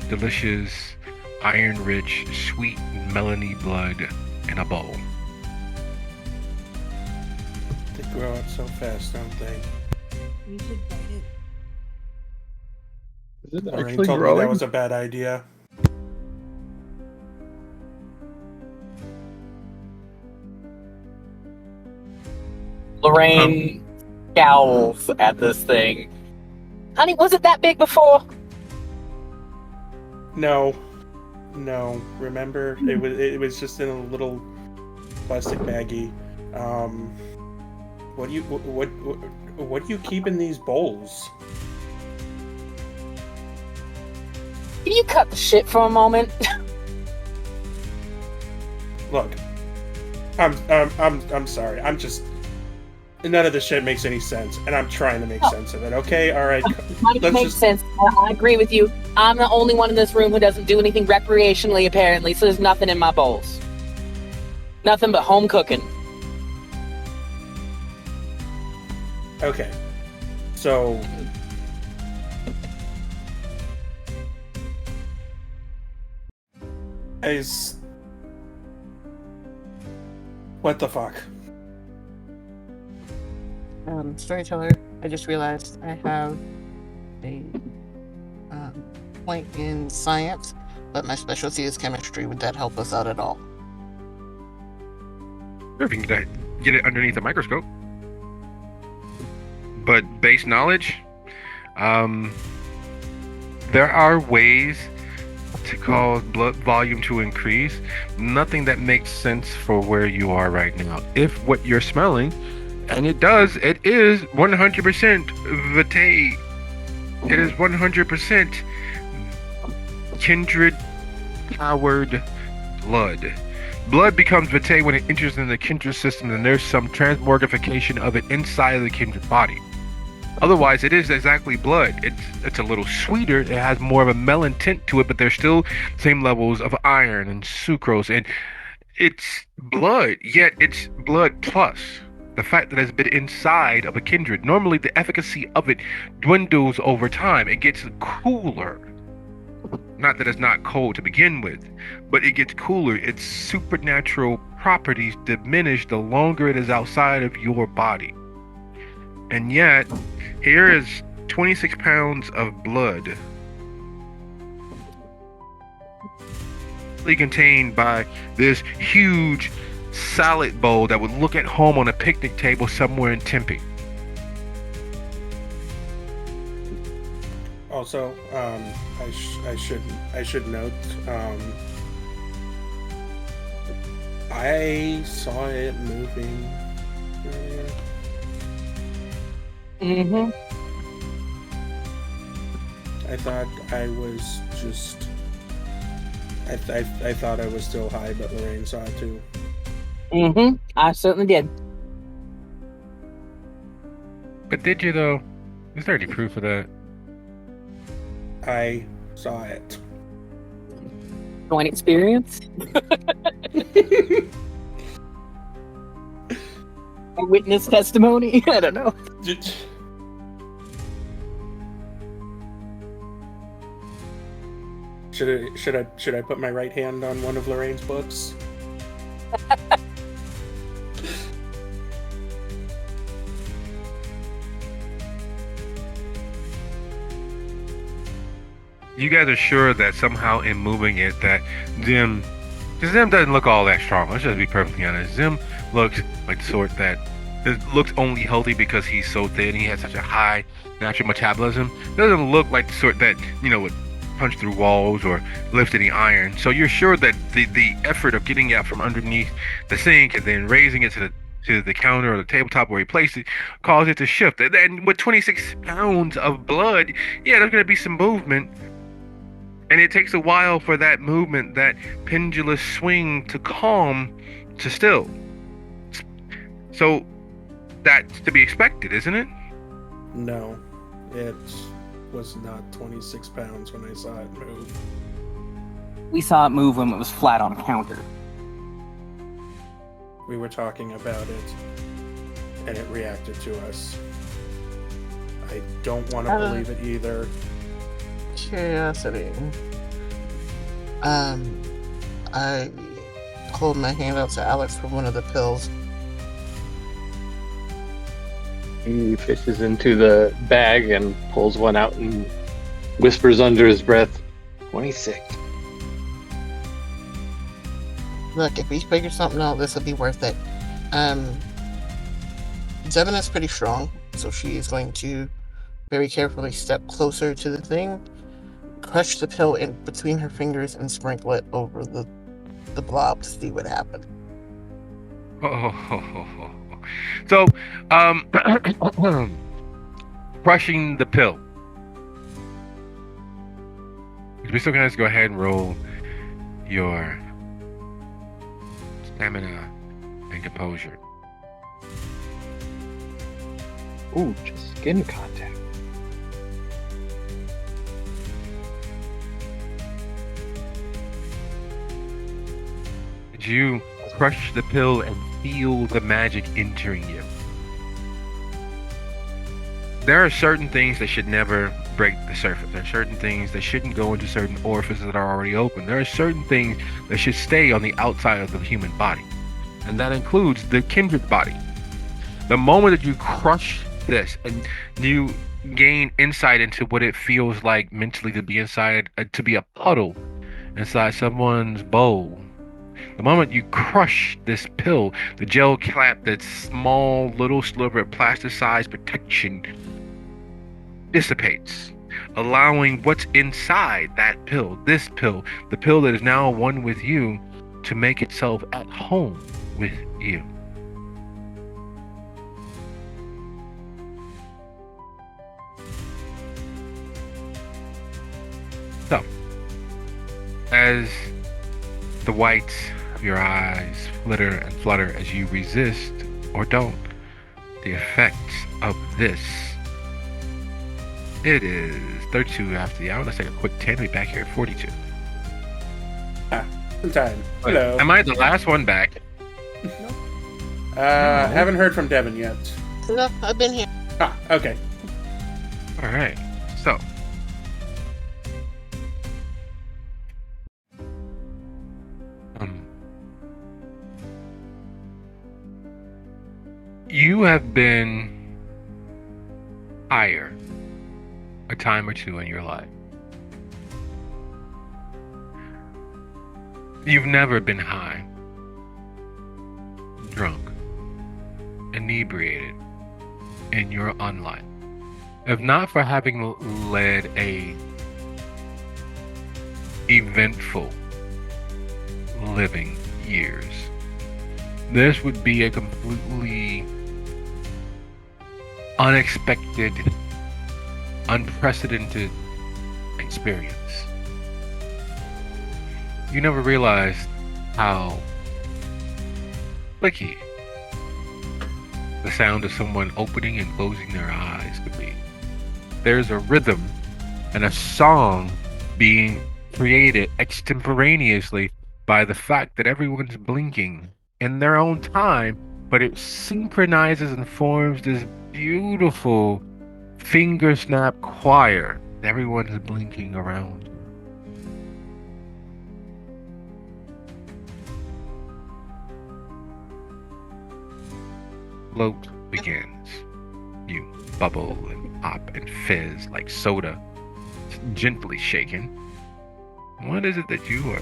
Delicious, iron-rich, sweet, melony blood in a bowl. They grow up so fast, don't they? You should bite it. Is it Lorraine actually told me growing? that was a bad idea. Lorraine scowls at this thing. Honey, was it that big before? No. Remember, it was just in a little plastic baggie. What do you keep in these bowls? Can you cut the shit for a moment? Look, I'm sorry. I'm just, none of this shit makes any sense, and I'm trying to make sense of it. Okay, all right. It makes sense. I agree with you. I'm the only one in this room who doesn't do anything recreationally, apparently, so there's nothing in my bowls. Nothing but home cooking. Okay, so what the fuck? Storyteller, I just realized I have a point in science, but my specialty is chemistry. Would that help us out at all? If you can get it underneath a microscope. But base knowledge, there are ways to cause blood volume to increase. Nothing that makes sense for where you are right now. If what you're smelling, and it is 100% Vitae. It is 100% kindred powered blood. Blood becomes Vitae when it enters in the kindred system, and there's some transmogrification of it inside of the kindred body. Otherwise, it is exactly blood. It's a little sweeter. It has more of a melon tint to it, but there's still same levels of iron and sucrose, and it's blood. Yet it's blood plus the fact that it's been inside of a kindred. Normally, the efficacy of it dwindles over time. It gets cooler. Not that it's not cold to begin with, but it gets cooler. Its supernatural properties diminish the longer it is outside of your body. And yet, here is 26 pounds of blood contained by this huge salad bowl that would look at home on a picnic table somewhere in Tempe. Also, I should note, I saw it moving earlier. Mm-hmm. I thought I was just. I thought I was still high, but Lorraine saw it too. Mm-hmm. I certainly did. But did you though? Is there any proof of that? I saw it. Joint experience? Witness testimony? I don't know. Should I put my right hand on one of Lorraine's books? You guys are sure that somehow in moving it that Zim, because Zim doesn't look all that strong. Let's just be perfectly honest. Zim looks like the sort that looks only healthy because he's so thin. He has such a high natural metabolism. Doesn't look like the sort that would punch through walls or lift any iron. So you're sure that the effort of getting out from underneath the sink and then raising it to the counter or the tabletop where he placed it caused it to shift. And with 26 pounds of blood, yeah, there's going to be some movement. And it takes a while for that movement, that pendulous swing to calm, to still. So that's to be expected, isn't it? No, it was not 26 pounds when I saw it move. We saw it move when it was flat on a counter. We were talking about it, and it reacted to us. I don't want to believe it either. Curiosity. I hold my hand out to Alex for one of the pills. He fishes into the bag and pulls one out and whispers under his breath, 26. Look, if we figure something out, this will be worth it. Devin is pretty strong, so she is going to very carefully step closer to the thing, crush the pill in between her fingers, and sprinkle it over the blob to see what happens. So, crushing the pill. We're still going to go ahead and roll your stamina and composure. Ooh, just skin contact. Did you crush the pill and feel the magic entering you? There are certain things that should never break the surface. There are certain things that shouldn't go into certain orifices that are already open. There are certain things that should stay on the outside of the human body. And that includes the kindred body. The moment that you crush this and you gain insight into what it feels like mentally to be inside, to be a puddle inside someone's bowl. The moment you crush this pill, the gel cap, that small little sliver of plasticized protection dissipates, allowing what's inside that pill, this pill, the pill that is now one with you, to make itself at home with you. So, as the whites of your eyes flitter and flutter as you resist or don't the effects of this, it is 32 after the hour. Let's take a quick 10. We'll be back here at 42. Time. Hello. Am I the last one back? Haven't heard from Devin yet. No, I've been here. Ah, okay. All right. So, you have been higher a time or two in your life. You've never been high, drunk, inebriated in your unlife. If not for having led a eventful living years, this would be a completely unexpected, unprecedented experience. You never realized how clicky the sound of someone opening and closing their eyes could be. There's a rhythm and a song being created extemporaneously by the fact that everyone's blinking in their own time, but it synchronizes and forms this beautiful finger snap choir. Everyone's blinking around. Float begins. You bubble and pop and fizz like soda, gently shaken. What is it that you are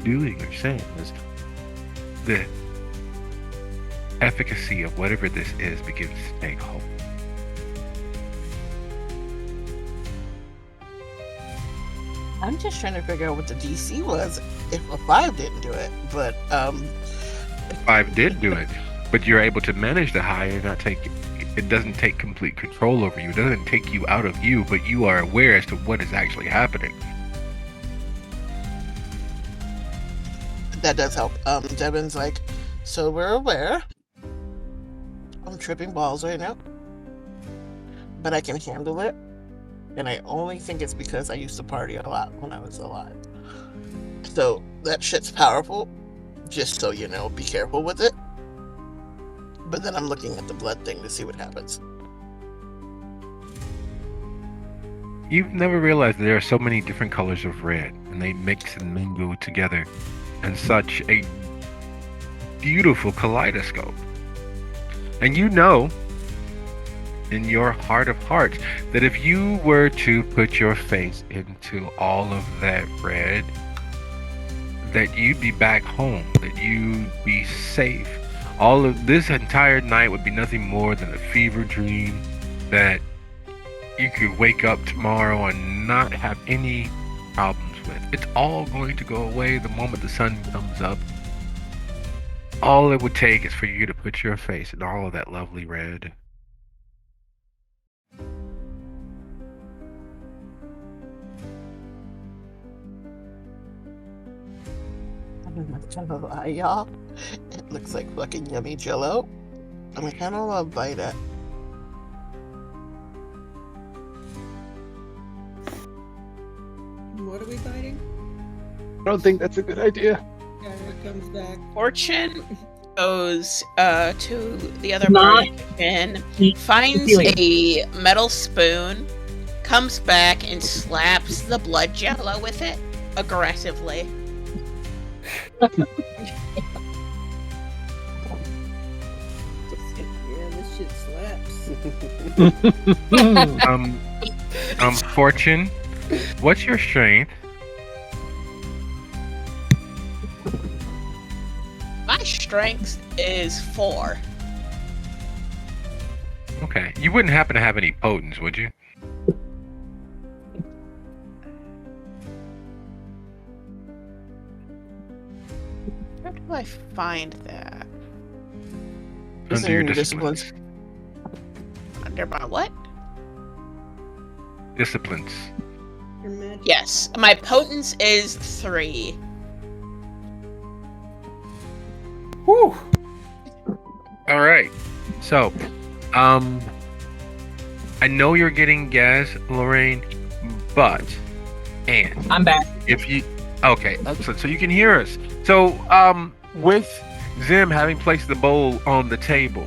doing or saying? Is the efficacy of whatever this is begins to take hold. I'm just trying to figure out what the DC was if a 5 didn't do it, but 5 did do it, but you're able to manage the high and not take it doesn't take complete control over you. It doesn't take you out of you, but you are aware as to what is actually happening. that does help. Devin's like, so we're aware. I'm tripping balls right now, but I can handle it. And I only think it's because I used to party a lot when I was alive. So that shit's powerful. Just so you know, be careful with it. But then I'm looking at the blood thing to see what happens. You've never realized that there are so many different colors of red, and they mix and mingle together in such a beautiful kaleidoscope. And you know, in your heart of hearts, that if you were to put your face into all of that red, that you'd be back home, that you'd be safe. All of this entire night would be nothing more than a fever dream that you could wake up tomorrow and not have any problems with. It's all going to go away the moment the sun comes up. All it would take is for you to put your face in all of that lovely red. I'm not gonna lie, y'all. It looks like fucking yummy jello. And I kinda love bite it. What are we biting? I don't think that's a good idea. Yeah, it comes back. Fortune goes to the other Not- part and finds a metal spoon, comes back and slaps the blood jello with it aggressively. Yeah, this shit slaps. Fortune, what's your strength? My strength is 4. Okay. You wouldn't happen to have any potence, would you? Where do I find that? Is Under your it in disciplines. Under my what? Disciplines. Your magic. Yes, my potence is 3. Whew. All right. So, I know you're getting gas, Lorraine, but I'm back. if you okay, excellent. So you can hear us. So, with Zim having placed the bowl on the table,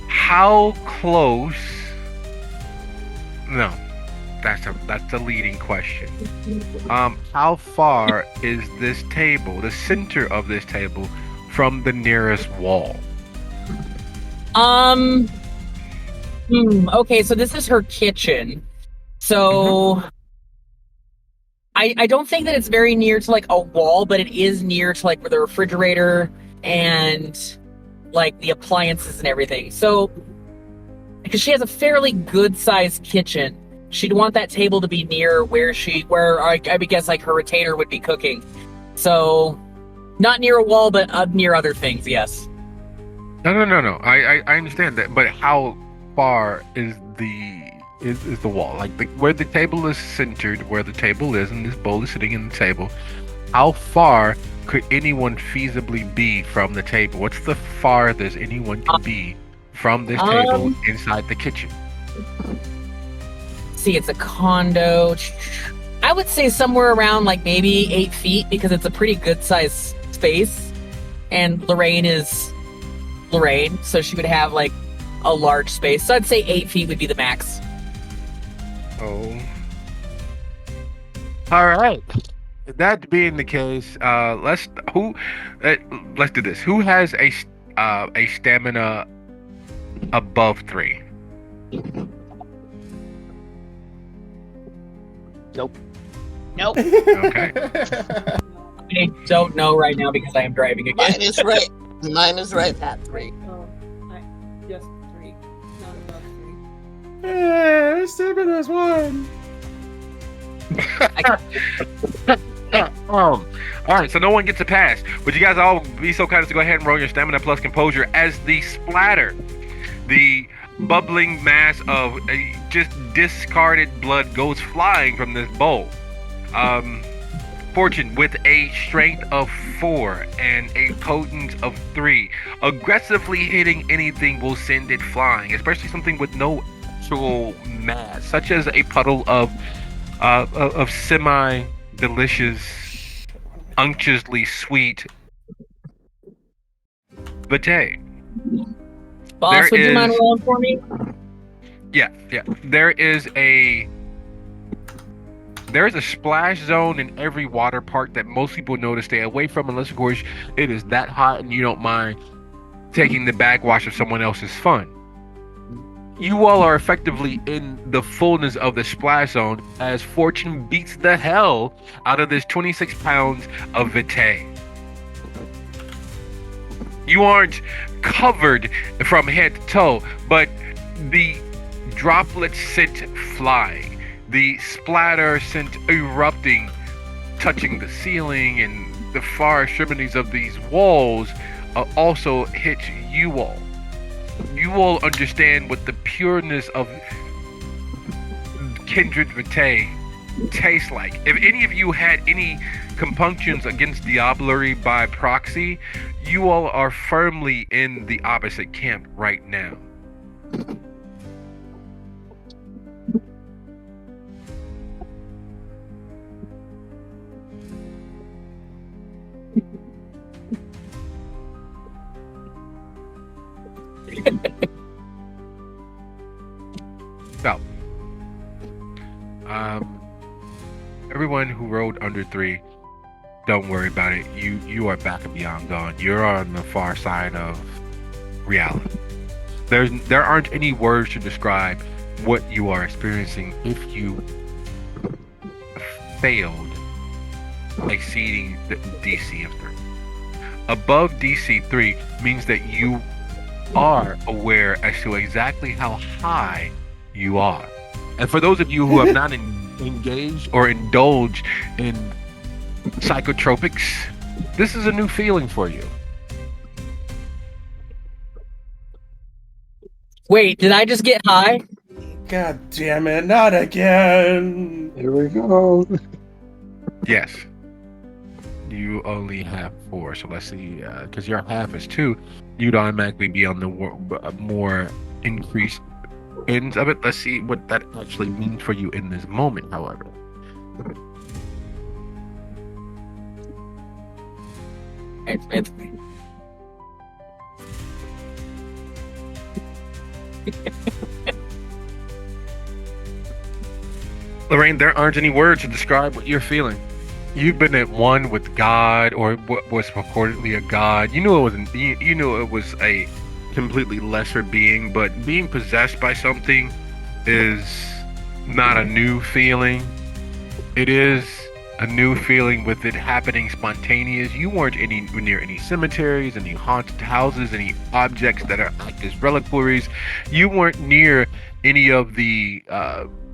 how close? No, that's a leading question. How far is this table, the center of this table, from the nearest wall? Okay, so this is her kitchen. So I don't think that it's very near to like a wall, but it is near to like where the refrigerator and like the appliances and everything. So because she has a fairly good sized kitchen, she'd want that table to be near where I would guess like her retainer would be cooking. So not near a wall, but near other things. Yes. No. I understand that, but how far is the wall? Like where the table is centered, where the table is, and this bowl is sitting in the table. How far could anyone feasibly be from the table? What's the farthest anyone can be from this table inside the kitchen? See, it's a condo. I would say somewhere around like maybe 8 feet because it's a pretty good sized space. And Lorraine is Lorraine, so she would have like a large space. So I'd say 8 feet would be the max. Oh. All right. That being the case, let's do this. Who has a stamina above 3? Nope. Okay. I don't know right now because I am driving again. Mine is right at 3. Oh, just 3, not above 3. Yeah, Stamina's 1. All right, so no one gets a pass. Would you guys all be so kind as to go ahead and roll your stamina plus composure as the splatter, the bubbling mass of just discarded blood goes flying from this bowl. Fortune, with a strength of 4 and a potence of 3, aggressively hitting anything will send it flying, especially something with no actual mass, such as a puddle of semi-delicious, unctuously sweet vitae. Boss, would you mind rolling for me? Yeah. There is a splash zone in every water park that most people know to stay away from, unless of course it is that hot and you don't mind taking the backwash of someone else's fun. You all are effectively in the fullness of the splash zone as Fortune beats the hell out of this 26 pounds of vitae. You aren't covered from head to toe, but the droplets sent flying. The splatter sent erupting, touching the ceiling and the far extremities of these walls also hit you all. You all understand what the pureness of kindred vitae tastes like. If any of you had any compunctions against diablerie by proxy, you all are firmly in the opposite camp right now. So, everyone who rolled under 3, don't worry about it. You are back and beyond gone. You're on the far side of reality. There aren't any words to describe what you are experiencing if you failed exceeding the DC of 3. Above DC 3 means that you are aware as to exactly how high you are. And for those of you who have not engaged or indulged in psychotropics, this is a new feeling for you. Wait, did I just get high? God damn it, not again! Here we go. Yes. You only have 4, so let's see, because your half is 2, you'd automatically be on the more increased ends of it. Let's see what that actually means for you in this moment, however. It's Lorraine, there aren't any words to describe what you're feeling. You've been at one with God, or what was purportedly a God. You knew it was completely lesser being, but being possessed by something is not a new feeling. It is a new feeling with it happening spontaneous. You weren't near any cemeteries, any haunted houses, any objects that are act as reliquaries. You weren't near any of the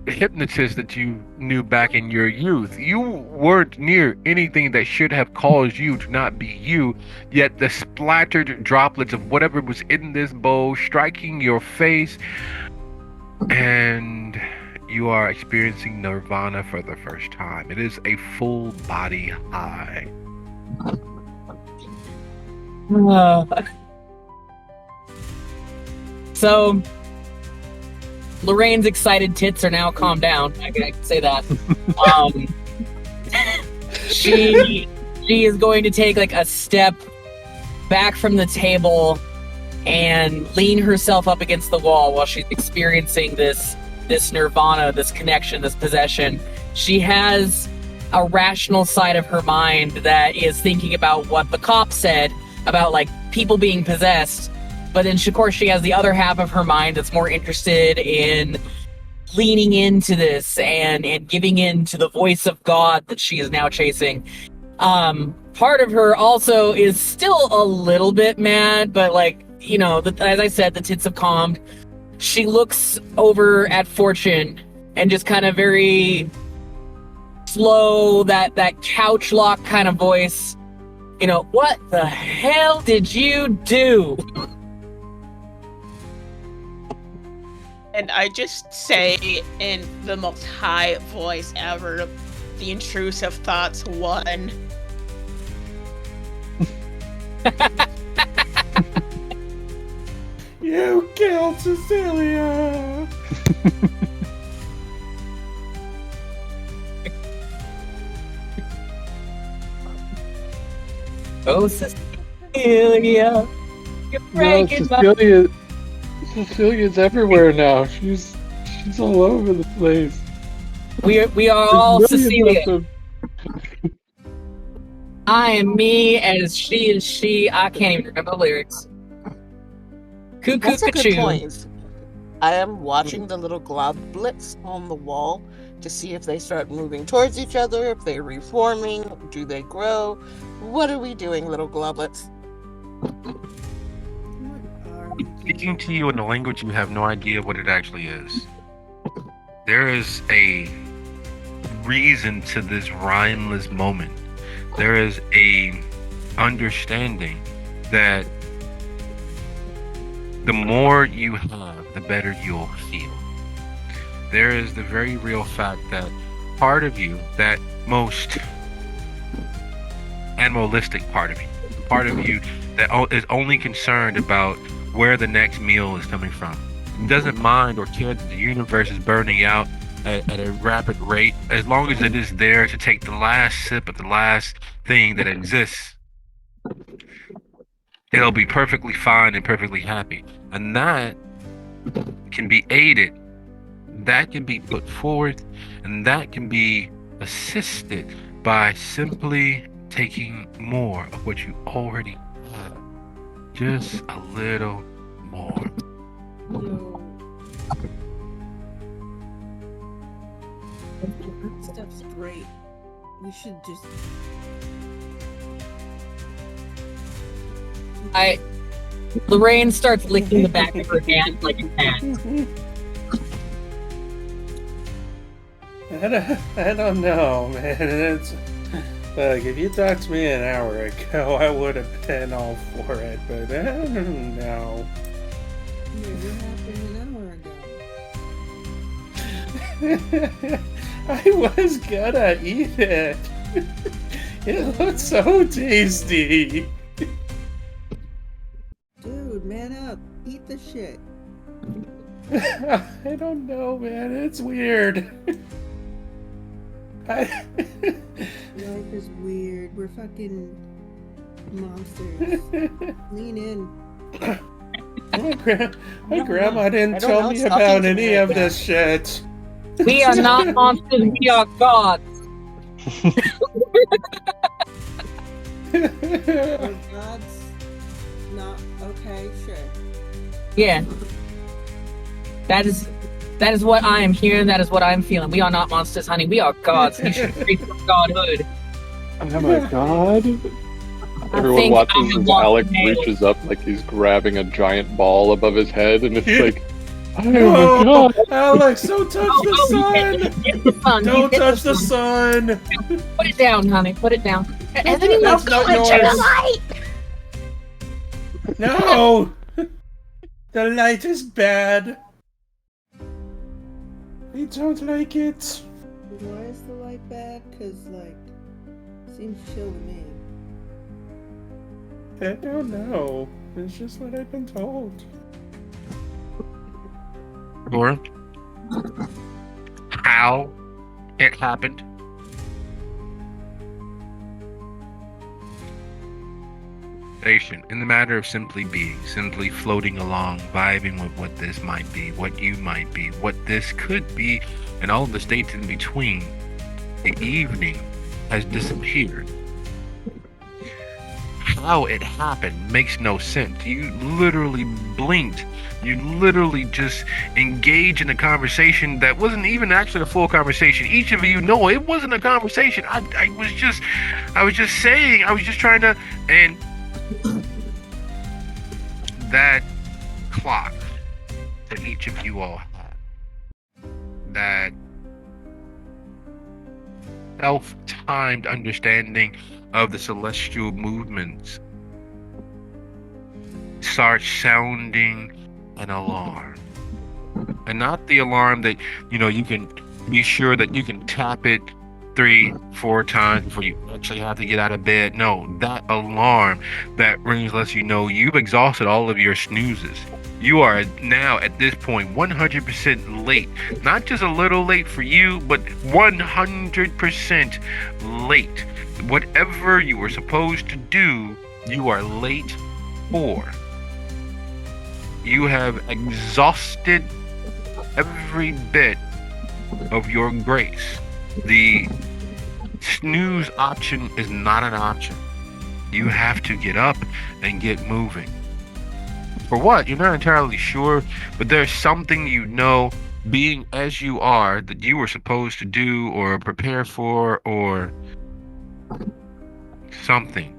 hypnotists that you knew back in your youth. You weren't near anything that should have caused you to not be you, yet the splattered droplets of whatever was in this bowl striking your face, and you are experiencing nirvana for the first time. It is a full body high. So Lorraine's excited tits are now calmed down. I can say that. She is going to take like a step back from the table and lean herself up against the wall while she's experiencing this nirvana, this connection, this possession. She has a rational side of her mind that is thinking about what the cop said about like people being possessed. But then, of course, she has the other half of her mind that's more interested in leaning into this and giving in to the voice of God that she is now chasing. Part of her also is still a little bit mad, but like, you know, as I said, the tits have calmed. She looks over at Fortune and just kind of very slow, that couch lock kind of voice. You know, what the hell did you do? And I just say in the most high voice ever, the intrusive thoughts won. You killed Cecilia! Oh, Cecilia, you're breaking my... Cecilia's everywhere now. She's all over the place. We are all Cecilia. Of... I am me as she is she. I can't even remember the lyrics. Cuckoo, That's a good cuckoo. point. I am watching the little globlets on the wall to see if they start moving towards each other, if they're reforming, do they grow? What are we doing, little globlets? Speaking to you in a language you have no idea what it actually is. There is a reason to this rhymeless moment. There is a understanding that the more you have, the better you'll feel. There is the very real fact that part of you, that most animalistic part of you that is only concerned about where the next meal is coming from. It doesn't mind or care that the universe is burning out at a rapid rate, as long as it is there to take the last sip of the last thing that exists. It'll be perfectly fine and perfectly happy. And that can be aided, that can be put forth, and that can be assisted by simply taking more of what you already have. Just a little more. Yo. That stuff's great. We should just... Lorraine starts licking the back of her hand like a cat. I don't know, man. It's like, if you talked to me an hour ago, I would have been all for it, but I don't know. Yeah, what happened an hour ago? I was gonna eat it. It looks so tasty. Dude, man up. Eat the shit. I don't know, man. It's weird. Life is weird. We're fucking monsters. Lean in. My grandma didn't tell me about any of this shit. We are not monsters, we are gods. We're gods. not okay, sure. Yeah. That is what I am hearing. That is what I am feeling. We are not monsters, honey. We are gods. You should treat from godhood. Oh my god. I Everyone think watches I'm as walking Alec away. reaches up like he's grabbing a giant ball above his head, and it's like, oh my No, god! Alex, don't touch the sun! Hit the sun. Don't Hit touch the sun! Put it down, honey. Put it down. Has anyone That's not gone to the yours. light? No! The light is bad. I don't like it. Why is the light bad? Cause like, seems chill to me. I don't know. It's just what I've been told. Or how it happened. In the matter of simply being, simply floating along, vibing with what this might be, what you might be, what this could be, and all of the states in between, the evening has disappeared. How it happened makes no sense. You literally blinked. You literally just engaged in a conversation that wasn't even actually a full conversation. Each of you know it wasn't a conversation. I was just saying, I was just trying to, and that clock that each of you all had, that self-timed understanding of the celestial movements, starts sounding an alarm. And not the alarm that, you can be sure that you can tap it 3-4 times before you actually have to get out of bed. No, that alarm that rings lets you know you've exhausted all of your snoozes. You are now at this point 100% late. Not just a little late for you, but 100% late. Whatever you were supposed to do, you are late for. You have exhausted every bit of your grace. The snooze option is not an option. You have to get up and get moving. For what? You're not entirely sure, but there's something being as you are, that you were supposed to do or prepare for or something.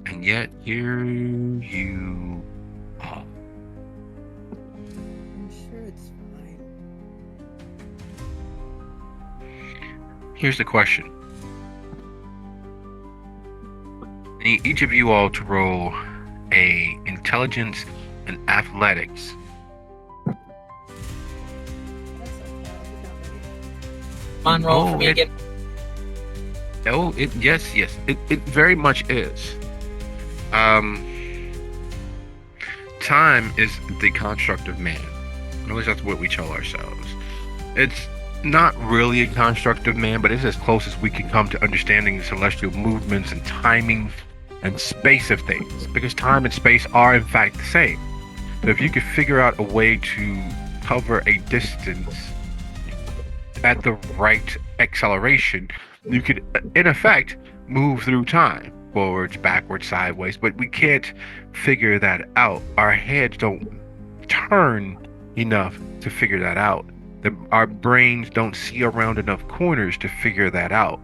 And yet here you are. I'm sure it's fine. Here's the question. I need each of you all to roll a intelligence and athletics. That's okay. I'll be not ready. Come on, roll for me again. Yes, it very much is. Time is the construct of man. At least that's what we tell ourselves. It's not really a construct of man, but it's as close as we can come to understanding the celestial movements and timing and space of things, because time and space are in fact the same. So if you could figure out a way to cover a distance at the right acceleration, you could in effect move through time, forwards, backwards, sideways, but we can't figure that out. Our heads don't turn enough to figure that out. Our brains don't see around enough corners to figure that out.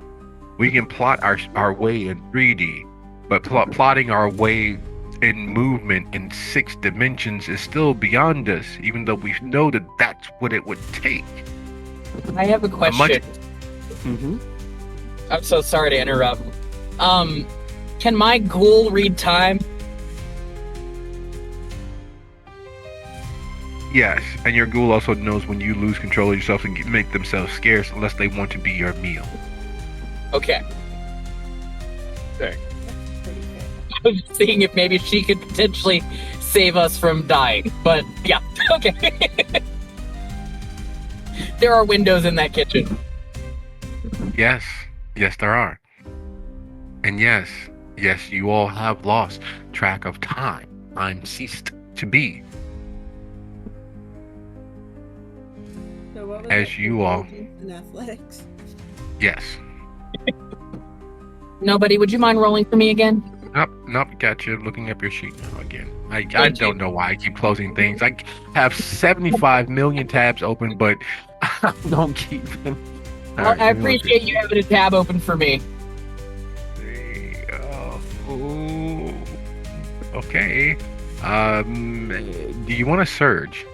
We can plot our way in 3D, but plotting our way in movement in 6 dimensions is still beyond us, even though we know that that's what it would take. I have a question. I'm so sorry to interrupt. Can my ghoul read time? Yes, and your ghoul also knows when you lose control of yourself and make themselves scarce unless they want to be your meal. Okay. Dang. I was just seeing if maybe she could potentially save us from dying. But yeah, okay. There are windows in that kitchen. Yes, there are. And yes, you all have lost track of time. Time ceased to be. So what was As that, you all- intelligence and athletics? Yes. Nobody, would you mind rolling for me again? Nope, got you looking up your sheet now again. I Thank don't you. know why I keep closing things. I have 75 million tabs open, but I don't keep them. All Well, right, I give me one appreciate you having a tab open for me. ooh, okay. Do you want to surge?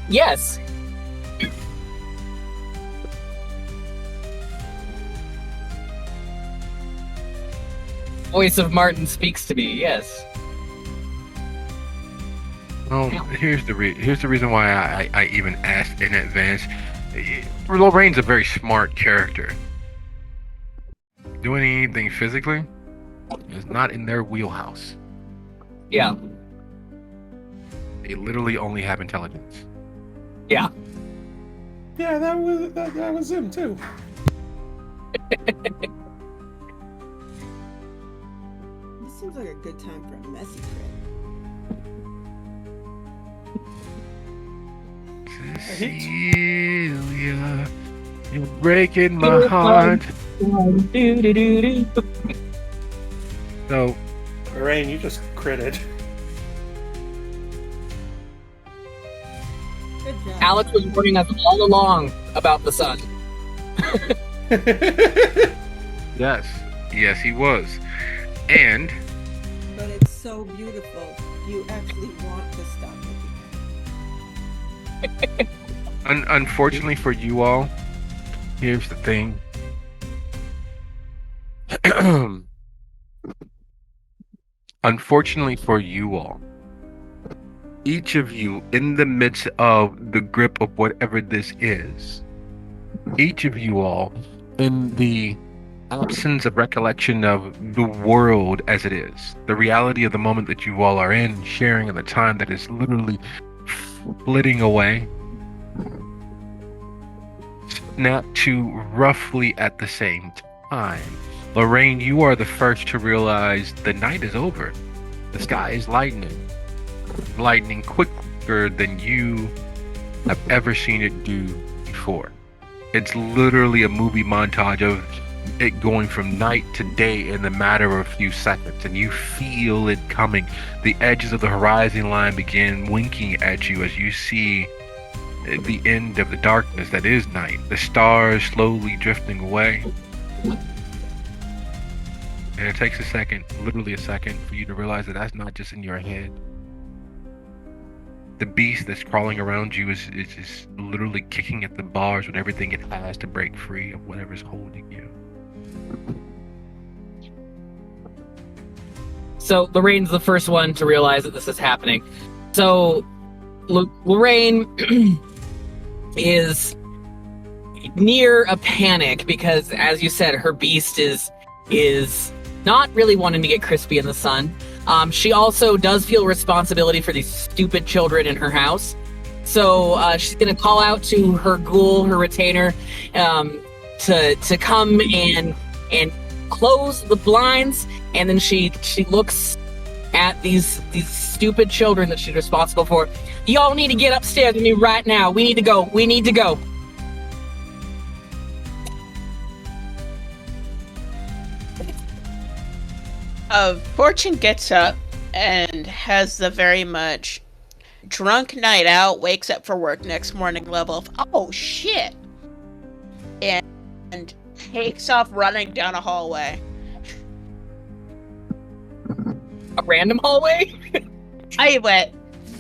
Yes. Voice of Martin speaks to me. Yes. Well, here's the reason why I even asked in advance. Lorraine's a very smart character. Doing anything physically is not in their wheelhouse. Yeah. They literally only have intelligence. Yeah. Yeah, that was him too. This seems like a good time for a messy trip. Cecilia, you're breaking my heart. So, Lorraine, you just critted. Good job. Alex was warning us all along about the sun. yes, he was, and But it's so beautiful. You actually want to stop looking at it. unfortunately for you all, here's the thing. Unfortunately for you all, each of you in the midst of the grip of whatever this is, each of you all in the absence of recollection of the world as it is, the reality of the moment that you all are in, sharing in the time that is literally flitting away, snap to roughly at the same time. Lorraine, you are the first to realize the night is over. The sky is lightening quicker than you have ever seen it do before. It's literally a movie montage of it going from night to day in the matter of a few seconds, and you feel it coming. The edges of the horizon line begin winking at you as you see the end of the darkness that is night. The stars slowly drifting away. And it takes a second, literally a second, for you to realize that that's not just in your head. The beast that's crawling around you is just literally kicking at the bars with everything it has to break free of whatever's holding you. So Lorraine's the first one to realize that this is happening. So Lorraine is near a panic because, as you said, her beast is not really wanting to get crispy in the sun. She also does feel responsibility for these stupid children in her house. So she's going to call out to her ghoul, her retainer, to come and close the blinds. And then she looks at these stupid children that she's responsible for. Y'all need to get upstairs with me right now. We need to go. Fortune gets up and has the very much drunk night out, wakes up for work next morning level of, oh shit, and takes off running down a hallway. A random hallway? I went,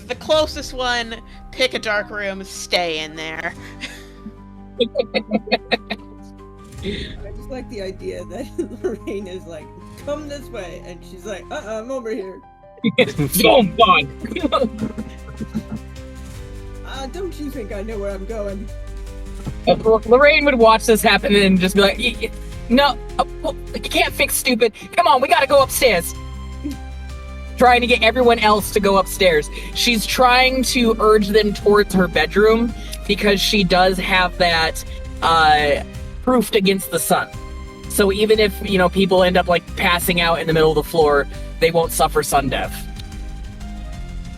the closest one, pick a dark room, stay in there. I just like the idea that Lorraine is like, come this way, and she's like, I'm over here. So fun. Don't you think I know where I'm going? Lorraine would watch this happen and just be like, no, you can't fix stupid. Come on, we gotta go upstairs. Trying to get everyone else to go upstairs. She's trying to urge them towards her bedroom because she does have that proofed against the sun. So even if, people end up passing out in the middle of the floor, they won't suffer sun death.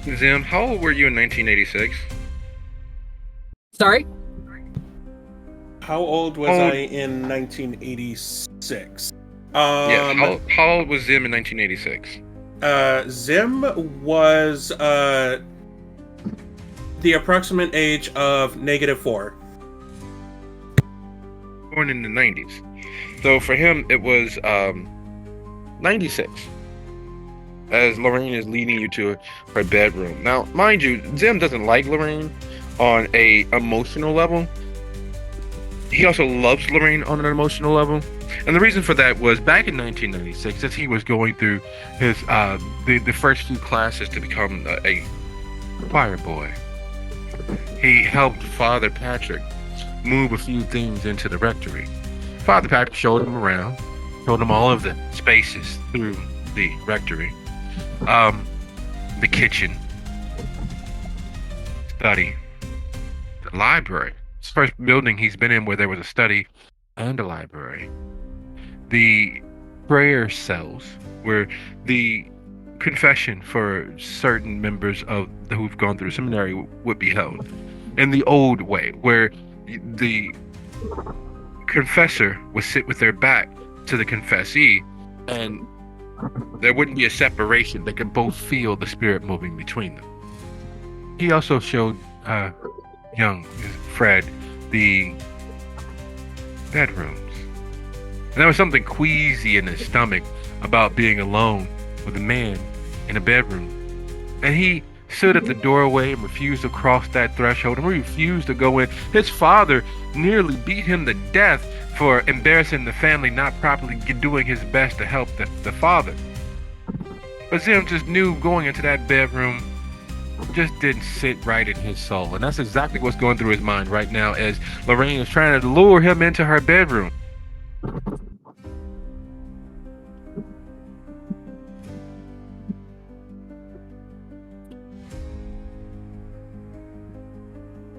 Zim, how old were you in 1986? Sorry? How old was I in 1986? Yes. How old was Zim in 1986? Zim was the approximate age of -4. Born in the 90s. So for him, it was 96. As Lorraine is leading you to her bedroom. Now, mind you, Zim doesn't like Lorraine on a emotional level. He also loves Lorraine on an emotional level. And the reason for that was back in 1996, as he was going through his the first few classes to become a choir boy, he helped Father Patrick move a few things into the rectory. Father Patrick showed him around, showed him all of the spaces through the rectory, the kitchen, study, the library. It's the first building he's been in where there was a study and a library. The prayer cells, where the confession for certain members of who've gone through seminary would be held. In the old way, where the confessor would sit with their back to the confessee, and there wouldn't be a separation. They could both feel the spirit moving between them. He also showed young Fred the bedrooms. And there was something queasy in his stomach about being alone with a man in a bedroom. And he stood at the doorway and refused to cross that threshold and refused to go in. His father nearly beat him to death for embarrassing the family, not properly doing his best to help the father. But Zim just knew going into that bedroom just didn't sit right in his soul. And that's exactly what's going through his mind right now as Lorraine is trying to lure him into her bedroom.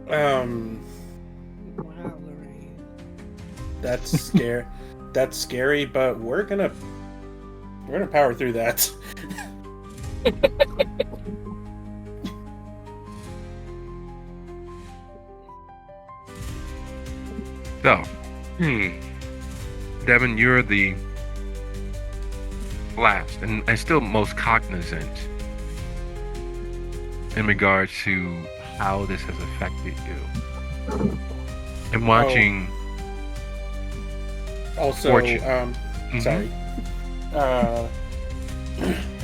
Wow, Lorraine. That's scary. That's scary, but we're gonna power through that. So, Devin, you're the last and still most cognizant in regards to how this has affected you. And watching Also, Fortune. Sorry.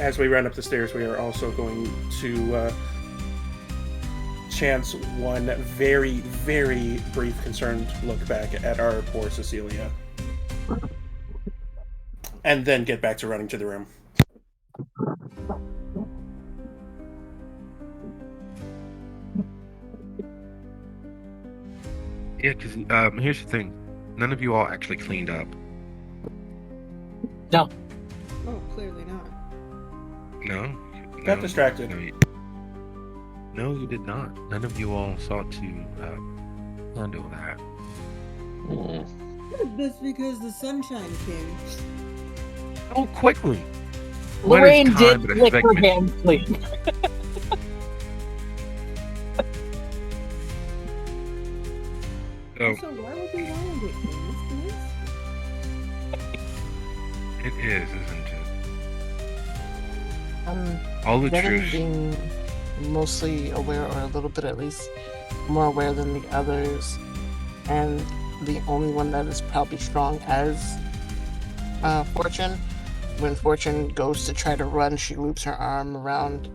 As we run up the stairs, we are also going to chance one very, very brief concerned look back at our poor Cecilia. And then get back to running to the room. Yeah, because here's the thing. None of you all actually cleaned up. No. Oh, clearly not. No? Got distracted. No, you did not. None of you all sought to handle that. That's because the sunshine came. So quickly. What is Lorraine time did but a lick her segment? hand clean. So Also, why would we want to get clean? That's nice. it is, isn't it? Um, All the Devin truth. being mostly aware, or a little bit at least more aware than the others, and the only one that is probably strong as Fortune. When Fortune goes to try to run, she loops her arm around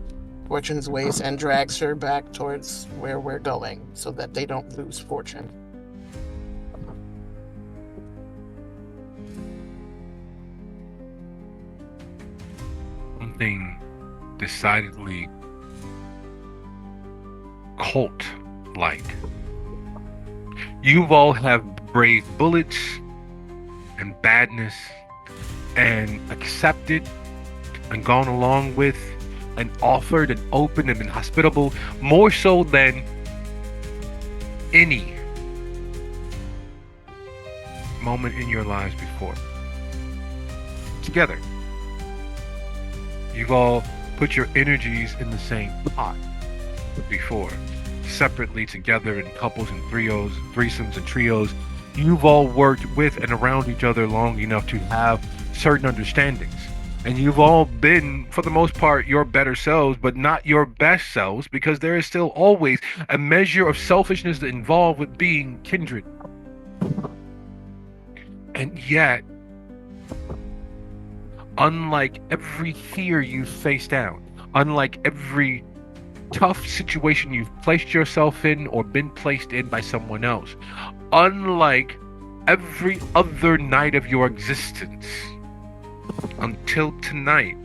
Fortune's waist and drags her back towards where we're going so that they don't lose Fortune. Something decidedly cult-like. You all have braved bullets and badness and accepted and gone along with and offered and open and been hospitable more so than any moment in your lives before. Together. You've all put your energies in the same pot before. Separately, together in couples and threesomes and trios. You've all worked with and around each other long enough to have certain understandings. And you've all been, for the most part, your better selves, but not your best selves, because there is still always a measure of selfishness involved with being kindred. And yet, unlike every fear you've faced down, unlike every tough situation you've placed yourself in or been placed in by someone else, unlike every other night of your existence, until tonight,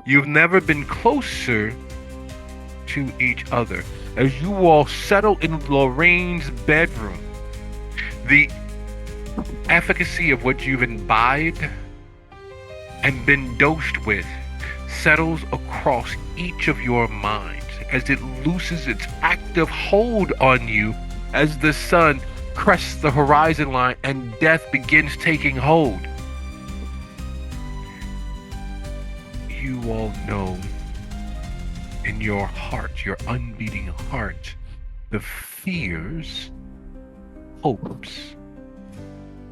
you've never been closer to each other. As you all settle in Lorraine's bedroom, the efficacy of what you've imbibed and been dosed with settles across each of your minds as it looses its active hold on you as the sun crests the horizon line and death begins taking hold. You all know in your heart, your unbeating heart, the fears, hopes,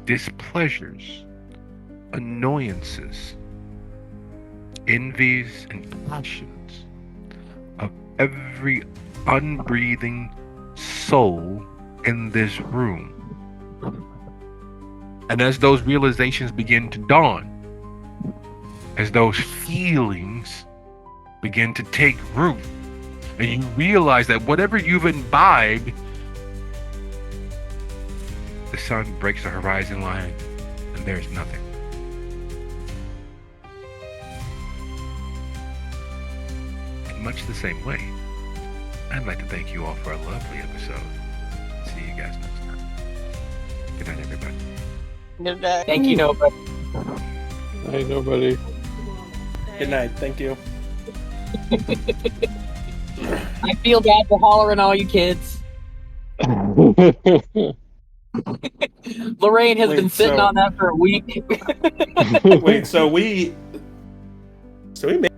displeasures, annoyances, envies, and passions of every unbreathing soul in this room. And as those realizations begin to dawn, as those feelings begin to take root, and you realize that whatever you've imbibed, the sun breaks the horizon line and there's nothing. In much the same way, I'd like to thank you all for a lovely episode. See you guys next time. Good night, everybody. Good night. Thank you, nobody. Hey, nobody. Good night. Thank you. I feel bad for hollering all you kids. Lorraine has been sitting on that for a week. Wait, so we made